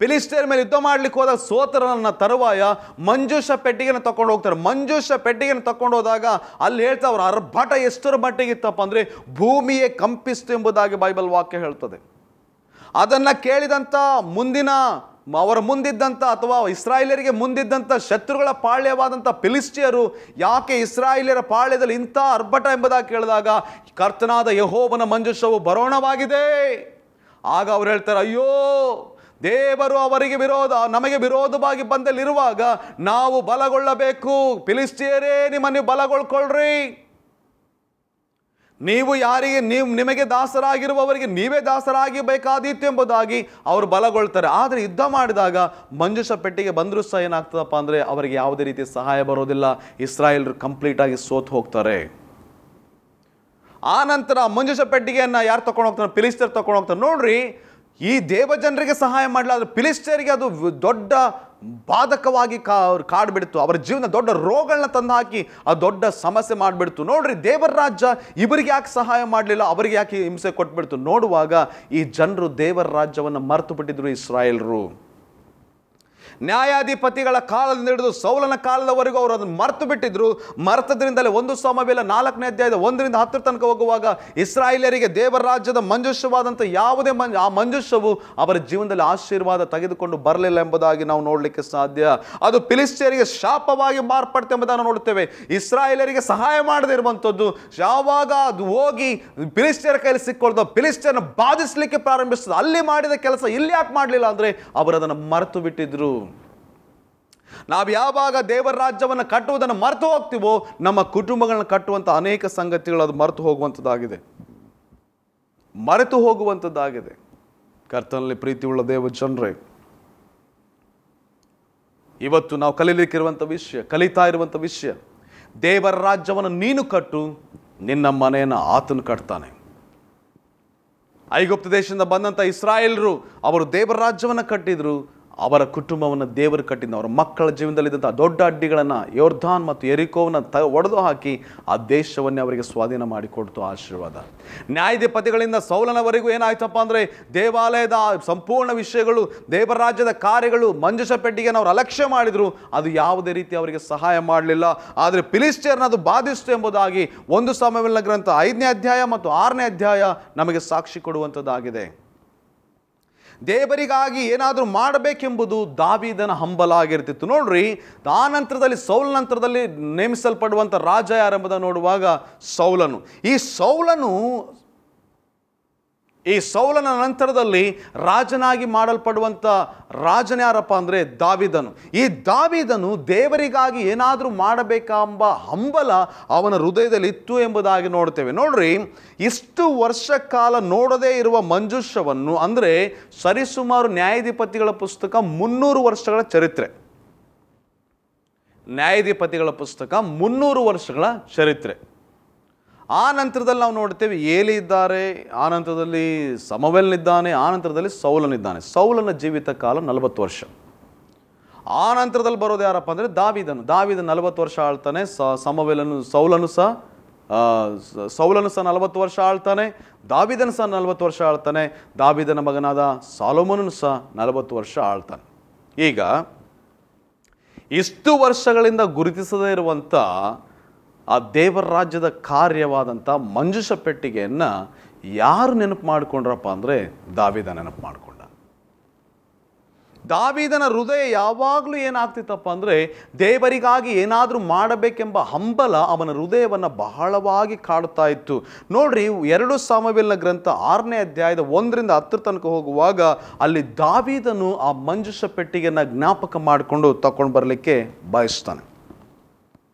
ಫಿಲಿಸ್ಟಿಯರ ಮೇಲೆ ಯುದ್ಧ ಮಾಡ್ಲಿಕ್ಕೆ ಹೋದಾಗ ಸೋತರನ್ನ ತರುವಾಯ ಮಂಜೂಷ ಪೆಟ್ಟಿಗೆನ ತಕೊಂಡು ಹೋಗ್ತಾರೆ. ಮಂಜೂಷ ಪೆಟ್ಟಿಗೆನ ತಕೊಂಡು ಹೋದಾಗ ಅಲ್ಲಿ ಹೇಳ್ತಾ ಅವ್ರ ಅರ್ಭಟ ಎಷ್ಟರ ಮಟ್ಟಿಗೆ ಇತ್ತಪ್ಪ ಅಂದರೆ ಭೂಮಿಯೇ ಕಂಪಿಸ್ತು ಎಂಬುದಾಗಿ ಬೈಬಲ್ ವಾಕ್ಯ ಹೇಳ್ತದೆ. ಅದನ್ನು ಕೇಳಿದಂಥ ಅವರ ಮುಂದಿದ್ದಂಥ ಅಥವಾ ಇಸ್ರಾಯೇಲರಿಗೆ ಮುಂದಿದ್ದಂಥ ಶತ್ರುಗಳ ಪಾಳ್ಯವಾದಂಥ ಫಿಲಿಸ್ಟಿಯರು ಯಾಕೆ ಇಸ್ರಾಯೇಲ್ಯರ ಪಾಳ್ಯದಲ್ಲಿ ಇಂಥ ಅರ್ಭಟ ಎಂಬುದಾಗಿ ಕೇಳಿದಾಗ ಕರ್ತನಾದ ಯೆಹೋವನ ಮಂಜೂಷವು ಬರೋಣವಾಗಿದೆ. ಆಗ ಅವ್ರು ಹೇಳ್ತಾರೆ, ಅಯ್ಯೋ, ದೇವರು ನಮಗೆ ವಿರೋಧವಾಗಿ ಬಂದಲ್ಲಿರುವಾಗ ನಾವು ಬಲಗೊಳ್ಳಬೇಕು. ಫಿಲಿಸ್ಟಿಯರೇ, ನಿಮ್ಮನ್ನು ಬಲಗೊಳ್ಕೊಳ್ರಿ. ನಿಮಗೆ ದಾಸರಾಗಿರುವವರಿಗೆ ನೀವೇ ದಾಸರಾಗಿಬೇಕಾದೀತು ಎಂಬುದಾಗಿ ಅವರು ಬಲಗೊಳ್ತಾರೆ. ಆದರೆ ಯುದ್ಧ ಮಾಡಿದಾಗ ಮಂಜೂಷ ಪೆಟ್ಟಿಗೆ ಬಂದರೂ ಸಹ ಏನಾಗ್ತದಪ್ಪ ಅಂದರೆ ಅವರಿಗೆ ಯಾವುದೇ ರೀತಿಯ ಸಹಾಯ ಬರೋದಿಲ್ಲ. ಇಸ್ರಾಯೇಲರು ಕಂಪ್ಲೀಟಾಗಿ ಸೋತು ಹೋಗ್ತಾರೆ. ಆ ನಂತರ ಮಂಜೂಷ ಪೆಟ್ಟಿಗೆಯನ್ನು ಯಾರು ತಗೊಂಡು ಹೋಗ್ತಾರೆ? ಫಿಲಿಸ್ಟಿಯರ್ ತಗೊಂಡು ಹೋಗ್ತಾರೆ. ನೋಡ್ರಿ, ಈ ದೇವಜನರಿಗೆ ಸಹಾಯ ಮಾಡಲಾದ್ರೆ ಫಿಲಿಸ್ಟಿಯರಿಗೆ ಅದು ದೊಡ್ಡ ಬಾಧಕವಾಗಿ ಕಾಡ್ಬಿಡ್ತು. ಅವರ ಜೀವನ ದೊಡ್ಡ ರೋಗಗಳನ್ನ ತಂದು ಹಾಕಿ ಆ ದೊಡ್ಡ ಸಮಸ್ಯೆ ಮಾಡಿಬಿಡ್ತು. ನೋಡ್ರಿ, ದೇವರ ರಾಜ್ಯ ಇವರಿಗೆ ಯಾಕೆ ಸಹಾಯ ಮಾಡಲಿಲ್ಲ, ಅವರಿಗೆ ಯಾಕೆ ಹಿಂಸೆ ಕೊಟ್ಬಿಡ್ತು? ನೋಡುವಾಗ ಈ ಜನರು ದೇವರ ರಾಜ್ಯವನ್ನು ಮರೆತು ಬಿಟ್ಟಿದ್ರು ಇಸ್ರಾಯೇಲರು. ನ್ಯಾಯಾಧಿಪತಿಗಳ ಕಾಲದಿಂದ ಹಿಡಿದು ಸೌಲನ ಕಾಲದವರೆಗೂ ಅವರು ಅದನ್ನು ಮರೆತು ಬಿಟ್ಟಿದ್ರು. ಮರೆತದ್ರಿಂದಲೇ 1 ಸಮುವೇಲ 4ನೇ ಅಧ್ಯಾಯದ 1-10 ತನಕ ಹೋಗುವಾಗ ಇಸ್ರಾಯೇಲರಿಗೆ ದೇವರ ರಾಜ್ಯದ ಮಂಜೂಷವಾದಂಥ ಯಾವುದೇ ಆ ಮಂಜೂಷವು ಅವರ ಜೀವನದಲ್ಲಿ ಆಶೀರ್ವಾದ ತೆಗೆದುಕೊಂಡು ಬರಲಿಲ್ಲ ಎಂಬುದಾಗಿ ನಾವು ನೋಡಲಿಕ್ಕೆ ಸಾಧ್ಯ. ಅದು ಫಿಲಿಸ್ಟಿಯರಿಗೆ ಶಾಪವಾಗಿ ಮಾರ್ಪಡ್ತೆ ಎಂಬುದನ್ನು ನೋಡುತ್ತೇವೆ. ಇಸ್ರಾಯೇಲರಿಗೆ ಸಹಾಯ ಮಾಡದೇ ಇರುವಂಥದ್ದು ಯಾವಾಗ ಅದು ಹೋಗಿ ಫಿಲಿಸ್ಟಿಯರ ಕೈಯಲ್ಲಿ ಸಿಕ್ಕೊಳ್ದು ಫಿಲಿಸ್ಟಿಯರನ್ನು ಬಾಧಿಸಲಿಕ್ಕೆ ಪ್ರಾರಂಭಿಸ್ತದೆ. ಅಲ್ಲಿ ಮಾಡಿದ ಕೆಲಸ ಇಲ್ಲಿ ಯಾಕೆ ಮಾಡಲಿಲ್ಲ ಅಂದರೆ ಅವರು ಅದನ್ನು ಮರೆತು ಬಿಟ್ಟಿದ್ರು. ನಾವು ಯಾವಾಗ ದೇವರ ರಾಜ್ಯವನ್ನು ಕಟ್ಟುವುದನ್ನು ಮರೆತು ಹೋಗ್ತೀವೋ ನಮ್ಮ ಕುಟುಂಬಗಳನ್ನು ಕಟ್ಟುವಂಥ ಅನೇಕ ಸಂಗತಿಗಳು ಅದು ಮರೆತು ಹೋಗುವಂಥದ್ದಾಗಿದೆ. ಕರ್ತನಲ್ಲಿ ಪ್ರೀತಿ ಉಳ್ಳ ದೇವ ಜನರೇ, ಇವತ್ತು ನಾವು ಕಲಿತಾ ಇರುವಂಥ ವಿಷಯ ದೇವರ ರಾಜ್ಯವನ್ನು ನೀನು ಕಟ್ಟು, ನಿನ್ನ ಮನೆಯನ್ನು ಆತನು ಕಟ್ತಾನೆ. ಐಗುಪ್ತ ದೇಶದಿಂದ ಬಂದಂಥ ಇಸ್ರಾಯೇಲರು ಅವರು ದೇವರ ರಾಜ್ಯವನ್ನು ಕಟ್ಟಿದ್ರು, ಅವರ ಕುಟುಂಬವನ್ನು ದೇವರು ಕಟ್ಟಿದ್ದು. ಅವರ ಮಕ್ಕಳ ಜೀವನದಲ್ಲಿದ್ದಂಥ ದೊಡ್ಡ ಅಡ್ಡಿಗಳನ್ನು ಯೋರ್ಧಾನ್ ಮತ್ತು ಯೆರಿಕೋವನ್ನು ಒಡೆದು ಹಾಕಿ ಆ ದೇಶವನ್ನೇ ಅವರಿಗೆ ಸ್ವಾಧೀನ ಮಾಡಿಕೊಡ್ತು ಆಶೀರ್ವಾದ. ನ್ಯಾಯಾಧಿಪತಿಗಳಿಂದ ಸೌಲನವರೆಗೂ ಏನಾಯ್ತಪ್ಪ ಅಂದರೆ ದೇವಾಲಯದ ಸಂಪೂರ್ಣ ವಿಷಯಗಳು, ದೇವರ ರಾಜ್ಯದ ಕಾರ್ಯಗಳು, ಮಂಜೂಷ ಪೆಟ್ಟಿಗೆಯನ್ನು ಅವರು ಅಲಕ್ಷ್ಯ ಮಾಡಿದರು. ಅದು ಯಾವುದೇ ರೀತಿ ಅವರಿಗೆ ಸಹಾಯ ಮಾಡಲಿಲ್ಲ. ಆದರೆ ಫಿಲಿಸ್ಟಿಯರನ್ನು ಅದು ಬಾಧಿಸಿತು ಎಂಬುದಾಗಿ 1 ಸಮುವೇಲನ ಗ್ರಂಥ 5ನೇ ಅಧ್ಯಾಯ ಮತ್ತು 6ನೇ ಅಧ್ಯಾಯ ನಮಗೆ ಸಾಕ್ಷಿ ಕೊಡುವಂಥದ್ದಾಗಿದೆ. ದೇವರಿಗಾಗಿ ಏನಾದರೂ ಮಾಡಬೇಕೆಂಬುದು ದಾವೀದನ ಹಂಬಲ ಆಗಿರ್ತಿತ್ತು. ನೋಡ್ರಿ, ಆ ನಂತರದಲ್ಲಿ ಸೌಲ ನಂತರದಲ್ಲಿ ನೇಮಿಸಲ್ಪಡುವಂಥ ರಾಜ ಯಾರೆಂಬುದನ್ನು ನೋಡುವಾಗ ಸೌಲನು. ಈ ಸೌಲನ ನಂತರದಲ್ಲಿ ರಾಜನಾಗಿ ಮಾಡಲ್ಪಡುವಂಥ ರಾಜನ ಯಾರಪ್ಪ ಅಂದರೆ ದಾವೀದನು. ಈ ದಾವೀದನು ದೇವರಿಗಾಗಿ ಏನಾದರೂ ಮಾಡಬೇಕೆಂಬ ಹಂಬಲ ಅವನ ಹೃದಯದಲ್ಲಿ ಇತ್ತು ಎಂಬುದಾಗಿ ನೋಡ್ತೇವೆ. ನೋಡ್ರಿ, ಇಷ್ಟು ವರ್ಷ ಕಾಲ ನೋಡದೇ ಇರುವ ಮಂಜೂಷವನ್ನು, ಅಂದರೆ ಸರಿಸುಮಾರು ನ್ಯಾಯಾಧಿಪತಿಗಳ ಪುಸ್ತಕ 300 ವರ್ಷಗಳ ಚರಿತ್ರೆ. ನ್ಯಾಯಾಧಿಪತಿಗಳ ಪುಸ್ತಕ 300 ವರ್ಷಗಳ ಚರಿತ್ರೆ. ಆ ನಂತರದಲ್ಲಿ ನಾವು ನೋಡ್ತೇವೆ ಏಲಿ ಇದ್ದಾರೆ, ಆ ನಂತರದಲ್ಲಿ ಸಮುವೇಲನಿದ್ದಾನೆ, ಆ ನಂತರದಲ್ಲಿ ಸೌಲನಿದ್ದಾನೆ. ಸೌಲನ ಜೀವಿತ ಕಾಲ 40 ವರ್ಷ. ಆ ನಂತರದಲ್ಲಿ ಬರೋದು ಯಾರಪ್ಪ ಅಂದರೆ ದಾವೀದನು 40 ವರ್ಷ ಆಳ್ತಾನೆ. ಸೌಲನು ಸಹ 40 ವರ್ಷ ಆಳ್ತಾನೆ. ದಾವೀದನು ಸಹ 40 ವರ್ಷ ಆಳ್ತಾನೆ. ದಾವೀದನ ಮಗನಾದ ಸಾಲೊಮೋನನು ಸಹ 40 ವರ್ಷ ಆಳ್ತಾನೆ. ಈಗ ಇಷ್ಟು ವರ್ಷಗಳಿಂದ ಗುರುತಿಸದೇ ಇರುವಂಥ ಆ ದೇವರ ರಾಜ್ಯದ ಕಾರ್ಯವಾದಂಥ ಮಂಜೂಷ ಪೆಟ್ಟಿಗೆಯನ್ನು ಯಾರು ನೆನಪು ಮಾಡಿಕೊಂಡ್ರಪ್ಪ ಅಂದರೆ ದಾವೀದ ನೆನಪು ಮಾಡಿಕೊಂಡ. ದಾವೀದನ ಹೃದಯ ಯಾವಾಗಲೂ ಏನಾಗ್ತಿತ್ತಪ್ಪ ಅಂದರೆ ದೇವರಿಗಾಗಿ ಏನಾದರೂ ಮಾಡಬೇಕೆಂಬ ಹಂಬಲ ಅವನ ಹೃದಯವನ್ನು ಬಹಳವಾಗಿ ಕಾಡುತ್ತಾ ಇತ್ತು. ನೋಡ್ರಿ, 2 ಸಮುವೇಲನ ಗ್ರಂಥ 6ನೇ ಅಧ್ಯಾಯದ 1-10 ತನಕ ಹೋಗುವಾಗ ಅಲ್ಲಿ ದಾವೀದನು ಆ ಮಂಜೂಷ ಪೆಟ್ಟಿಗೆಯನ್ನು ಜ್ಞಾಪಕ ಮಾಡಿಕೊಂಡು ತಗೊಂಡು ಬರಲಿಕ್ಕೆ ಬಯಸ್ತಾನೆ.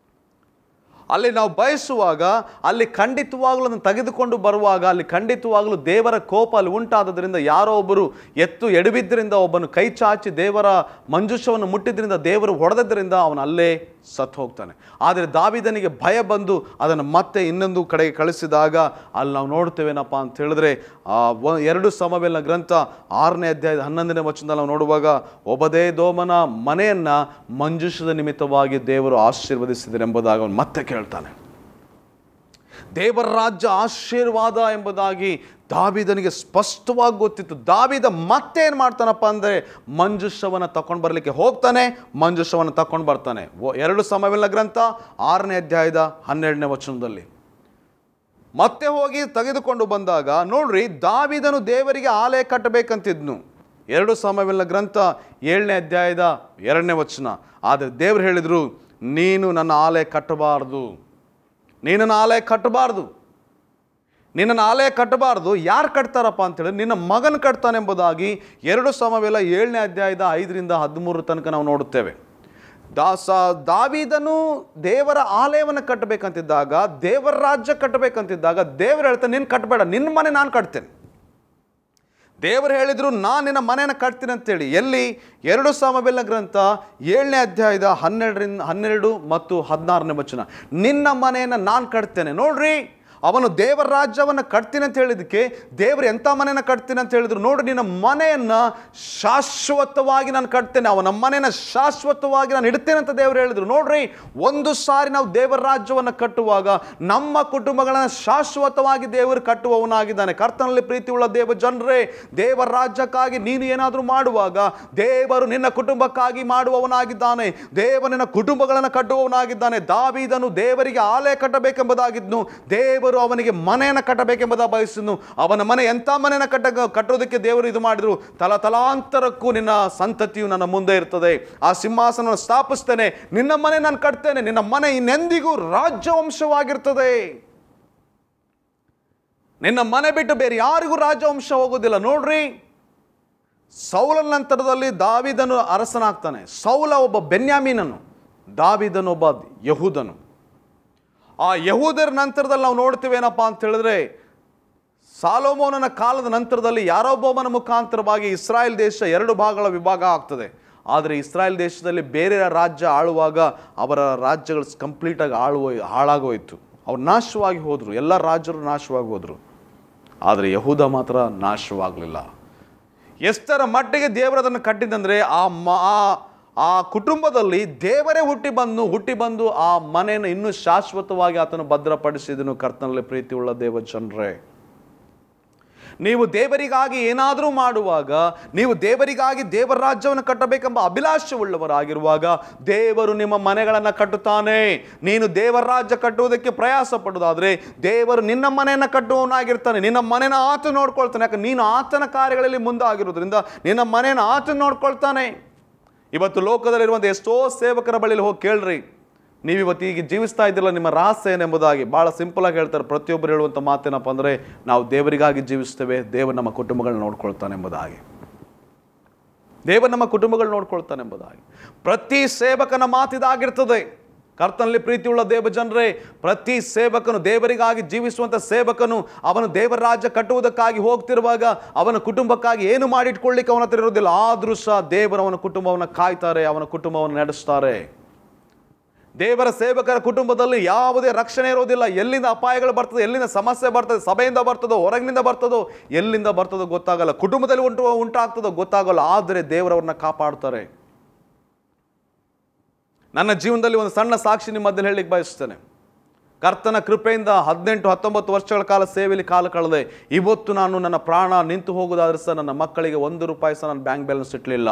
ಅಲ್ಲಿ ನಾವು ಬಯಸುವಾಗ ಅಲ್ಲಿ ಖಂಡಿತವಾಗಲೂ ಅದನ್ನು ತೆಗೆದುಕೊಂಡು ಬರುವಾಗ ಅಲ್ಲಿ ಖಂಡಿತವಾಗಲೂ ದೇವರ ಕೋಪ ಅಲ್ಲಿ ಉಂಟಾದದ್ರಿಂದ ಯಾರೋ ಒಬ್ಬರು ಎಡವಿದ್ದರಿಂದ ಒಬ್ಬನು ಕೈ ಚಾಚಿ ದೇವರ ಮಂಜೂಷವನ್ನು ಮುಟ್ಟಿದ್ರಿಂದ ದೇವರು ಹೊಡೆದದ್ರಿಂದ ಅವನು ಅಲ್ಲೇ ಸತ್ತು ಹೋಗ್ತಾನೆ. ಆದರೆ ದಾವೀದನಿಗೆ ಭಯ ಬಂದು ಅದನ್ನು ಮತ್ತೆ ಇನ್ನೊಂದು ಕಡೆಗೆ ಕಳಿಸಿದಾಗ ಅಲ್ಲಿ ನಾವು ನೋಡ್ತೇವೇನಪ್ಪ ಅಂತ ಹೇಳಿದ್ರೆ 2 ಸಮುವೇಲನ ಗ್ರಂಥ 6ನೇ ಅಧ್ಯಾಯದ 11ನೇ ವಚನದಲ್ಲಿ ನಾವು ನೋಡುವಾಗ ಒಬದೇದೋಮನ ಮನೆಯನ್ನು ಮಂಜೂಷದ ನಿಮಿತ್ತವಾಗಿ ದೇವರು ಆಶೀರ್ವದಿಸಿದರು ಎಂಬುದಾಗಿ ಅವನು ಮತ್ತೆ ಕೇಳ್ತಾನೆ. ದೇವರ ರಾಜ್ಯ ಆಶೀರ್ವಾದ ಎಂಬುದಾಗಿ ದಾವೀದನಿಗೆ ಸ್ಪಷ್ಟವಾಗಿ ಗೊತ್ತಿತ್ತು. ದಾವೀದ ಮತ್ತೇನು ಮಾಡ್ತಾನಪ್ಪ ಅಂದರೆ ಮಂಜೂಷವನ್ನು ತಗೊಂಡು ಬರಲಿಕ್ಕೆ ಹೋಗ್ತಾನೆ, ಮಂಜೂಷವನ್ನು ತಗೊಂಡು ಬರ್ತಾನೆ. 2 ಸಮುವೇಲನ ಗ್ರಂಥ 6ನೇ ಅಧ್ಯಾಯದ 12ನೇ ವಚನದಲ್ಲಿ ಮತ್ತೆ ಹೋಗಿ ತೆಗೆದುಕೊಂಡು ಬಂದಾಗ ನೋಡ್ರಿ, ದಾವೀದನು ದೇವರಿಗೆ ಆಲಯ ಕಟ್ಟಬೇಕಂತಿದ್ನು. 2 ಸಮುವೇಲನ ಗ್ರಂಥ 7ನೇ ಅಧ್ಯಾಯದ 2ನೇ ವಚನ. ಆದರೆ ದೇವರು ಹೇಳಿದರು, ನೀನು ನನ್ನ ಆಲಯ ಕಟ್ಟಬಾರ್ದು, ನಿನ್ನನ್ನು ಆಲಯ ಕಟ್ಟಬಾರ್ದು. ಯಾರು ಕಟ್ತಾರಪ್ಪ ಅಂತೇಳಿ ನಿನ್ನ ಮಗನ ಕಟ್ತಾನೆಂಬುದಾಗಿ 2 ಸಮುವೇಲ 7ನೇ ಅಧ್ಯಾಯದ 5-13 ತನಕ ನಾವು ನೋಡುತ್ತೇವೆ. ದಾವೀದನು ದೇವರ ಆಲಯವನ್ನು ಕಟ್ಟಬೇಕಂತಿದ್ದಾಗ, ದೇವರ ರಾಜ್ಯ ಕಟ್ಟಬೇಕಂತಿದ್ದಾಗ ದೇವರು ಹೇಳ್ತಾನೆ, ನೀನು ಕಟ್ಟಬೇಡ, ನಿನ್ನ ಮನೆ ನಾನು ಕಟ್ತೇನೆ. ದೇವರು ಹೇಳಿದ್ರು, ನಾನು ನಿನ್ನ ಮನೆಯನ್ನು ಕಟ್ತೀನಿ ಅಂತೇಳಿ. ಎಲ್ಲಿ? 2 ಸಮುವೇಲನ ಗ್ರಂಥ 7ನೇ ಅಧ್ಯಾಯದ 12 ಮತ್ತು 16ನೇ ವಚನ. ನಿನ್ನ ಮನೆಯನ್ನು ನಾನು ಕಟ್ತೇನೆ. ನೋಡ್ರಿ, ಅವನು ದೇವರ ರಾಜ್ಯವನ್ನು ಕಟ್ತೀನಿ ಅಂತ ಹೇಳಿದಕ್ಕೆ ದೇವರು ಎಂಥ ಮನೆಯನ್ನು ಕಟ್ತೀನಿ ಅಂತ ಹೇಳಿದ್ರು. ನೋಡ್ರಿ, ನಿನ್ನ ಮನೆಯನ್ನು ಶಾಶ್ವತವಾಗಿ ನಾನು ಕಟ್ತೇನೆ, ಅವನ ಮನೆಯನ್ನು ಶಾಶ್ವತವಾಗಿ ನಾನು ಇಡ್ತೇನೆ ಅಂತ ದೇವರು ಹೇಳಿದ್ರು. ನೋಡ್ರಿ, ಒಂದು ಸಾರಿ ನಾವು ದೇವರ ರಾಜ್ಯವನ್ನು ಕಟ್ಟುವಾಗ ನಮ್ಮ ಕುಟುಂಬಗಳನ್ನು ಶಾಶ್ವತವಾಗಿ ದೇವರು ಕಟ್ಟುವವನಾಗಿದ್ದಾನೆ. ಕರ್ತನಲ್ಲಿ ಪ್ರೀತಿ ಉಳ್ಳ ದೇವ ಜನರೇ, ದೇವರ ರಾಜ್ಯಕ್ಕಾಗಿ ನೀನು ಏನಾದರೂ ಮಾಡುವಾಗ ದೇವರು ನಿನ್ನ ಕುಟುಂಬಕ್ಕಾಗಿ ಮಾಡುವವನಾಗಿದ್ದಾನೆ. ದೇವರು ನಿನ್ನ ಕುಟುಂಬಗಳನ್ನು ಕಟ್ಟುವವನಾಗಿದ್ದಾನೆ. ದಾವೀದನು ದೇವರಿಗೆ ಆಲಯ ಕಟ್ಟಬೇಕೆಂಬುದಾಗಿದ್ನು, ದೇವರು ಅವನಿಗೆ ಮನೆಯನ್ನು ಕಟ್ಟಬೇಕೆಂಬುದಾಗಿ ಬಯಸಿದ್ನು. ಅವನ ಮನೆ ಎಂಥ ಮನೆಯನ್ನು ಕಟ್ಟೋದಕ್ಕೆ ದೇವರು ಇದು ಮಾಡಿದ್ರು, ತಲಾಂತರಕ್ಕೂ ನಿನ್ನ ಸಂತತಿಯು ನನ್ನ ಮುಂದೆ ಇರ್ತದೆ, ಆ ಸಿಂಹಾಸನವನ್ನು ಸ್ಥಾಪಿಸ್ತೇನೆ, ನಿನ್ನ ಮನೆ ನಾನು ಕಟ್ತೇನೆ, ನಿನ್ನ ಮನೆ ಇನ್ನೆಂದಿಗೂ ರಾಜ್ಯವಂಶವಾಗಿರ್ತದೆ. ನಿನ್ನ ಮನೆ ಬಿಟ್ಟು ಬೇರೆ ಯಾರಿಗೂ ರಾಜವಂಶ ಹೋಗೋದಿಲ್ಲ. ನೋಡ್ರಿ, ಸೌಲನ ನಂತರದಲ್ಲಿ ದಾವೀದನು ಅರಸನಾಗ್ತಾನೆ. ಸೌಲ ಒಬ್ಬ ಬೆನ್ಯಾಮೀನನು, ದಾವೀದನು ಒಬ್ಬ ಯಹೂದನು. ಆ ಯಹೂದರ ನಂತರದಲ್ಲಿ ನಾವು ನೋಡ್ತೀವಿ ಏನಪ್ಪಾ ಅಂತ ಹೇಳಿದ್ರೆ, ಸಾಲೊಮೋನನ ಕಾಲದ ನಂತರದಲ್ಲಿ ಯಾರೊಬ್ಬೊಬ್ಬನ ಮುಖಾಂತರವಾಗಿ ಇಸ್ರಾಯೇಲ್ ದೇಶ 2 ಭಾಗಗಳ ವಿಭಾಗ ಆಗ್ತದೆ. ಆದರೆ ಇಸ್ರಾಯೇಲ್ ದೇಶದಲ್ಲಿ ಬೇರೆ ರಾಜ್ಯ ಆಳುವಾಗ ಅವರ ರಾಜ್ಯಗಳು ಕಂಪ್ಲೀಟಾಗಿ ಹಾಳಾಗೋಯ್ತು, ಅವ್ರು ನಾಶವಾಗಿ ಹೋದರು, ಎಲ್ಲ ರಾಜ್ಯರು ನಾಶವಾಗಿ ಹೋದರು. ಆದರೆ ಯಹೂದ ಮಾತ್ರ ನಾಶವಾಗಲಿಲ್ಲ. ಎಷ್ಟರ ಮಟ್ಟಿಗೆ ದೇವರು ಅದನ್ನು ಕಟ್ಟಿದಂದರೆ ಆ ಕುಟುಂಬದಲ್ಲಿ ದೇವರೇ ಹುಟ್ಟಿ ಬಂದು ಆ ಮನೆಯನ್ನು ಇನ್ನೂ ಶಾಶ್ವತವಾಗಿ ಆತನು ಭದ್ರಪಡಿಸಿದನು. ಕರ್ತನಲ್ಲಿ ಪ್ರೀತಿ ಉಳ್ಳ ದೇವ ಜನರೇ, ನೀವು ದೇವರಿಗಾಗಿ ಏನಾದರೂ ಮಾಡುವಾಗ, ನೀವು ದೇವರಿಗಾಗಿ ದೇವರ ರಾಜ್ಯವನ್ನು ಕಟ್ಟಬೇಕೆಂಬ ಅಭಿಲಾಷೆಯುಳ್ಳವರಾಗಿರುವಾಗ ದೇವರು ನಿಮ್ಮ ಮನೆಗಳನ್ನು ಕಟ್ಟುತ್ತಾನೆ. ನೀನು ದೇವರ ರಾಜ್ಯ ಕಟ್ಟುವುದಕ್ಕೆ ಪ್ರಯಾಸ ಪಡುವುದಾದರೆ ದೇವರು ನಿನ್ನ ಮನೆಯನ್ನು ಕಟ್ಟುವವನಾಗಿರ್ತಾನೆ. ನಿನ್ನ ಮನೆಯನ್ನು ಆತ ನೋಡ್ಕೊಳ್ತಾನೆ. ಯಾಕೆ ನೀನು ಆತನ ಕಾರ್ಯಗಳಲ್ಲಿ ಮುಂದಾಗಿರೋದ್ರಿಂದ ನಿನ್ನ ಮನೆಯನ್ನು ಆತ ನೋಡ್ಕೊಳ್ತಾನೆ. ಇವತ್ತು ಲೋಕದಲ್ಲಿರುವಂಥ ಎಷ್ಟೋ ಸೇವಕರ ಬಳಿಯಲ್ಲಿ ಹೋಗಿ ಕೇಳ್ರಿ, ನೀವಿವತ್ತು ಈಗ ಜೀವಿಸ್ತಾ ಇದ್ದಿಲ್ಲ, ನಿಮ್ಮ ರಹಸ್ಯ ಏನೆಂಬುದಾಗಿ. ಭಾಳ ಸಿಂಪಲಾಗಿ ಹೇಳ್ತಾರೆ. ಪ್ರತಿಯೊಬ್ಬರು ಹೇಳುವಂಥ ಮಾತೇನಪ್ಪ ಅಂದರೆ, ನಾವು ದೇವರಿಗಾಗಿ ಜೀವಿಸ್ತೇವೆ, ದೇವರು ನಮ್ಮ ಕುಟುಂಬಗಳನ್ನ ನೋಡ್ಕೊಳ್ತಾನೆ ಎಂಬುದಾಗಿ. ದೇವರು ನಮ್ಮ ಕುಟುಂಬಗಳು ನೋಡ್ಕೊಳ್ತಾನೆ ಎಂಬುದಾಗಿ ಪ್ರತಿ ಸೇವಕನ ಮಾತಿದಾಗಿರ್ತದೆ. ಕರ್ತನಲ್ಲಿ ಪ್ರೀತಿಯುಳ್ಳ ದೇವ ಜನರೇ, ಪ್ರತಿ ಸೇವಕನು, ದೇವರಿಗಾಗಿ ಜೀವಿಸುವಂಥ ಸೇವಕನು, ಅವನು ದೇವರ ರಾಜ್ಯ ಕಟ್ಟುವುದಕ್ಕಾಗಿ ಹೋಗ್ತಿರುವಾಗ ಅವನ ಕುಟುಂಬಕ್ಕಾಗಿ ಏನು ಮಾಡಿಟ್ಕೊಳ್ಳಿಕ್ಕೆ ಅವನ ಹತ್ರ ಇರೋದಿಲ್ಲ. ಆದರೂ ಸಹ ದೇವರು ಅವನ ಕುಟುಂಬವನ್ನು ಕಾಯ್ತಾರೆ, ಅವನ ಕುಟುಂಬವನ್ನು ನಡೆಸ್ತಾರೆ. ದೇವರ ಸೇವಕರ ಕುಟುಂಬದಲ್ಲಿ ಯಾವುದೇ ರಕ್ಷಣೆ ಇರೋದಿಲ್ಲ. ಎಲ್ಲಿಂದ ಅಪಾಯಗಳು ಬರ್ತದೆ, ಎಲ್ಲಿಂದ ಸಮಸ್ಯೆ ಬರ್ತದೆ, ಸಭೆಯಿಂದ ಬರ್ತದೋ, ಹೊರಗಿನಿಂದ ಬರ್ತದೋ, ಎಲ್ಲಿಂದ ಬರ್ತದೋ ಗೊತ್ತಾಗಲ್ಲ, ಕುಟುಂಬದಲ್ಲಿ ಉಂಟಾಗ್ತದೋ ಗೊತ್ತಾಗಲ್ಲ. ಆದರೆ ದೇವರವ್ರನ್ನ ಕಾಪಾಡ್ತಾರೆ. ನನ್ನ ಜೀವನದಲ್ಲಿ ಒಂದು ಸಣ್ಣ ಸಾಕ್ಷಿ ನಿಮ್ಮ ಮಧ್ಯೆ ಹೇಳಲಿಕ್ಕೆ ಬಯಸ್ತೇನೆ. ಕರ್ತನ ಕೃಪೆಯಿಂದ 18-19 ವರ್ಷಗಳ ಕಾಲ ಸೇವೆಯಲ್ಲಿ ಕಾಲ ಕಳೆದೆ. ಇವತ್ತು ನಾನು ನನ್ನ ಪ್ರಾಣ ನಿಂತು ಹೋಗೋದಾದ್ರೆ ಸಹ ನನ್ನ ಮಕ್ಕಳಿಗೆ 1 ರೂಪಾಯಿ ಸಹ ನಾನು ಬ್ಯಾಂಕ್ ಬ್ಯಾಲೆನ್ಸ್ ಇಡಲಿಲ್ಲ,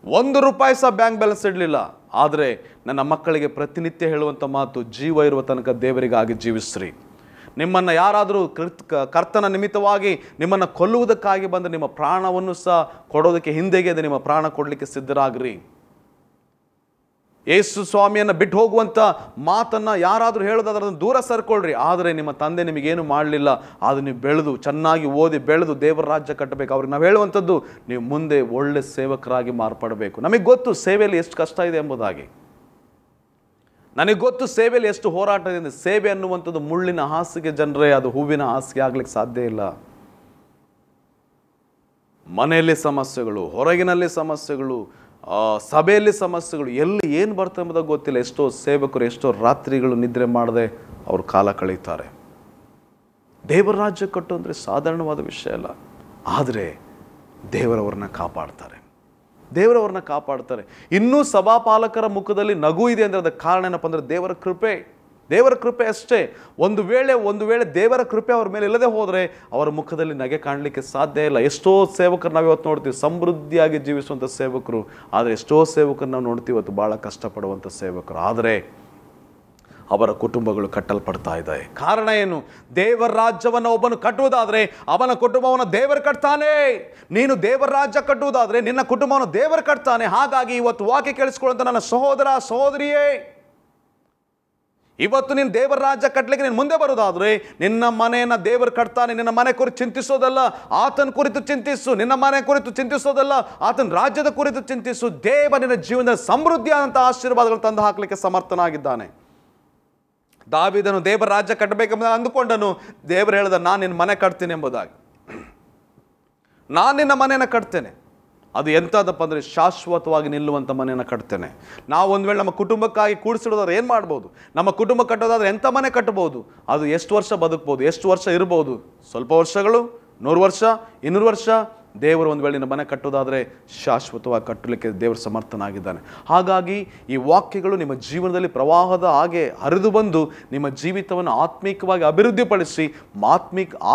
1 ರೂಪಾಯಿ ಸಹ ಬ್ಯಾಂಕ್ ಬ್ಯಾಲೆನ್ಸ್ ಇಡಲಿಲ್ಲ. ಆದರೆ ನನ್ನ ಮಕ್ಕಳಿಗೆ ಪ್ರತಿನಿತ್ಯ ಹೇಳುವಂಥ ಮಾತು, ಜೀವ ಇರುವ ತನಕ ದೇವರಿಗಾಗಿ ಜೀವಿಸ್ರಿ. ನಿಮ್ಮನ್ನು ಯಾರಾದರೂ ಕರ್ತನ ನಿಮಿತ್ತವಾಗಿ ನಿಮ್ಮನ್ನು ಕೊಲ್ಲುವುದಕ್ಕಾಗಿ ಬಂದರೆ ನಿಮ್ಮ ಪ್ರಾಣವನ್ನು ಸಹ ಕೊಡೋದಕ್ಕೆ ಹಿಂದೆಗೆ ನಿಮ್ಮ ಪ್ರಾಣ ಕೊಡಲಿಕ್ಕೆ ಸಿದ್ಧರಾಗ್ರಿ. ಯೇಸು ಸ್ವಾಮಿಯನ್ನು ಬಿಟ್ಟು ಹೋಗುವಂಥ ಮಾತನ್ನು ಯಾರಾದರೂ ಹೇಳೋದಾದ್ರೆ ಅದನ್ನು ದೂರ ಸರ್ಕೊಳ್ರಿ. ಆದರೆ ನಿಮ್ಮ ತಂದೆ ನಿಮಗೇನು ಮಾಡಲಿಲ್ಲ, ಅದು ನೀವು ಬೆಳೆದು ಚೆನ್ನಾಗಿ ಓದಿ ಬೆಳೆದು ದೇವರ ರಾಜ್ಯ ಕಟ್ಟಬೇಕು. ಅವ್ರಿಗೆ ನಾವು ಹೇಳುವಂಥದ್ದು, ನೀವು ಮುಂದೆ ಒಳ್ಳೆ ಸೇವಕರಾಗಿ ಮಾರ್ಪಡಬೇಕು. ನಮಗೆ ಗೊತ್ತು ಸೇವೆಯಲ್ಲಿ ಎಷ್ಟು ಕಷ್ಟ ಇದೆ ಎಂಬುದಾಗಿ. ನನಗೆ ಗೊತ್ತು ಸೇವೆಯಲ್ಲಿ ಎಷ್ಟು ಹೋರಾಟ ಇದೆ. ಸೇವೆ ಅನ್ನುವಂಥದ್ದು ಮುಳ್ಳಿನ ಹಾಸಿಗೆ ಜನರೇ, ಅದು ಹೂವಿನ ಹಾಸಿಗೆ ಆಗ್ಲಿಕ್ಕೆ ಸಾಧ್ಯ ಇಲ್ಲ. ಮನೆಯಲ್ಲಿ ಸಮಸ್ಯೆಗಳು, ಹೊರಗಿನಲ್ಲಿ ಸಮಸ್ಯೆಗಳು, ಸಭೆಯಲ್ಲಿ ಸಮಸ್ಯೆಗಳು, ಎಲ್ಲಿ ಏನು ಬರ್ತದೆ ಎಂಬುದಾಗಿ ಗೊತ್ತಿಲ್ಲ. ಎಷ್ಟೋ ಸೇವಕರು ಎಷ್ಟೋ ರಾತ್ರಿಗಳು ನಿದ್ರೆ ಮಾಡದೆ ಅವರು ಕಾಲ ಕಳೀತಾರೆ. ದೇವರ ರಾಜ್ಯ ಕಟ್ಟು ಅಂದರೆ ಸಾಧಾರಣವಾದ ವಿಷಯ ಅಲ್ಲ. ಆದರೆ ದೇವರವ್ರನ್ನ ಕಾಪಾಡ್ತಾರೆ, ದೇವರವ್ರನ್ನ ಕಾಪಾಡ್ತಾರೆ. ಇನ್ನೂ ಸಭಾಪಾಲಕರ ಮುಖದಲ್ಲಿ ನಗು ಇದೆ ಅಂದರೆ ಅದಕ್ಕೆ ಕಾರಣ ಏನಪ್ಪ ಅಂದರೆ ದೇವರ ಕೃಪೆ, ದೇವರ ಕೃಪೆ ಅಷ್ಟೇ. ಒಂದು ವೇಳೆ ದೇವರ ಕೃಪೆ ಅವ್ರ ಮೇಲೆ ಇಲ್ಲದೆ ಹೋದರೆ ಅವರ ಮುಖದಲ್ಲಿ ನಗೆ ಕಾಣಲಿಕ್ಕೆ ಸಾಧ್ಯ ಇಲ್ಲ. ಎಷ್ಟೋ ಸೇವಕರು ನಾವು ಇವತ್ತು ನೋಡ್ತೀವಿ, ಸಮೃದ್ಧಿಯಾಗಿ ಜೀವಿಸುವಂಥ ಸೇವಕರು. ಆದರೆ ಎಷ್ಟೋ ಸೇವಕರು ನಾವು ನೋಡ್ತೀವಿ ಇವತ್ತು ಭಾಳ ಕಷ್ಟಪಡುವಂಥ ಸೇವಕರು. ಆದರೆ ಅವರ ಕುಟುಂಬಗಳು ಕಟ್ಟಲ್ಪಡ್ತಾ ಇದೆ. ಕಾರಣ ಏನು? ದೇವರ ರಾಜ್ಯವನ್ನು ಒಬ್ಬನು ಕಟ್ಟುವುದಾದರೆ ಅವನ ಕುಟುಂಬವನ್ನು ದೇವರು ಕಟ್ತಾನೆ. ನೀನು ದೇವರ ರಾಜ್ಯ ಕಟ್ಟುವುದಾದರೆ ನಿನ್ನ ಕುಟುಂಬವನ್ನು ದೇವರು ಕಟ್ತಾನೆ. ಹಾಗಾಗಿ ಇವತ್ತು ವಾಕ್ಯ ಕೇಳಿಸ್ಕೊಳ್ಳುವಂಥ ನನ್ನ ಸಹೋದರ ಸಹೋದರಿಯೇ, ಇವತ್ತು ನೀನು ದೇವರ ರಾಜ್ಯ ಕಟ್ಟಲಿಕ್ಕೆ ನೀನು ಮುಂದೆ ಬರೋದಾದರೆ ನಿನ್ನ ಮನೆಯನ್ನು ದೇವರು ಕಟ್ತಾನೆ. ನಿನ್ನ ಮನೆ ಕುರಿತು ಚಿಂತಿಸೋದಲ್ಲ, ಆತನ ಕುರಿತು ಚಿಂತಿಸು. ನಿನ್ನ ಮನೆ ಕುರಿತು ಚಿಂತಿಸೋದಲ್ಲ, ಆತನ ರಾಜ್ಯದ ಕುರಿತು ಚಿಂತಿಸು. ದೇವ ನಿನ್ನ ಜೀವನದ ಸಮೃದ್ಧಿಯಾದಂಥ ಆಶೀರ್ವಾದಗಳು ತಂದು ಹಾಕಲಿಕ್ಕೆ ಸಮರ್ಥನಾಗಿದ್ದಾನೆ. ದಾವೀದನು ದೇವರ ರಾಜ್ಯ ಕಟ್ಟಬೇಕೆಂಬ ಅಂದುಕೊಂಡನು. ದೇವರು ಹೇಳಿದ, ನಾನು ನಿನ್ನ ಮನೆ ಕಟ್ತೀನಿ ಎಂಬುದಾಗಿ. ನಾನು ನಿನ್ನ ಮನೆಯನ್ನು ಕಟ್ತೇನೆ. ಅದು ಎಂಥದಪ್ಪ ಅಂದರೆ ಶಾಶ್ವತವಾಗಿ ನಿಲ್ಲುವಂಥ ಮನೆಯನ್ನು ಕಟ್ತೇನೆ. ನಾವು ಒಂದು ವೇಳೆ ನಮ್ಮ ಕುಟುಂಬಕ್ಕಾಗಿ ಕೂಡಿಸಿಡೋದಾದ್ರೆ ಏನು ಮಾಡ್ಬೋದು? ನಮ್ಮ ಕುಟುಂಬ ಕಟ್ಟೋದಾದ್ರೆ ಎಂಥ ಮನೆ ಕಟ್ಬೋದು? ಅದು ಎಷ್ಟು ವರ್ಷ ಬದುಕ್ಬೋದು, ಎಷ್ಟು ವರ್ಷ ಇರ್ಬೋದು? ಸ್ವಲ್ಪ ವರ್ಷಗಳು, 100 ವರ್ಷ, 200 ವರ್ಷ. ದೇವರು ಒಂದು ವೇಳೆ ನಿನ್ನ ಮನೆ ಕಟ್ಟೋದಾದರೆ ಶಾಶ್ವತವಾಗಿ ಕಟ್ಟಲಿಕ್ಕೆ ದೇವರು ಸಮರ್ಥನಾಗಿದ್ದಾನೆ. ಹಾಗಾಗಿ ಈ ವಾಕ್ಯಗಳು ನಿಮ್ಮ ಜೀವನದಲ್ಲಿ ಪ್ರವಾಹದ ಹಾಗೆ ಹರಿದು ಬಂದು ನಿಮ್ಮ ಜೀವಿತವನ್ನು ಆತ್ಮೀಕವಾಗಿ ಅಭಿವೃದ್ಧಿಪಡಿಸಿ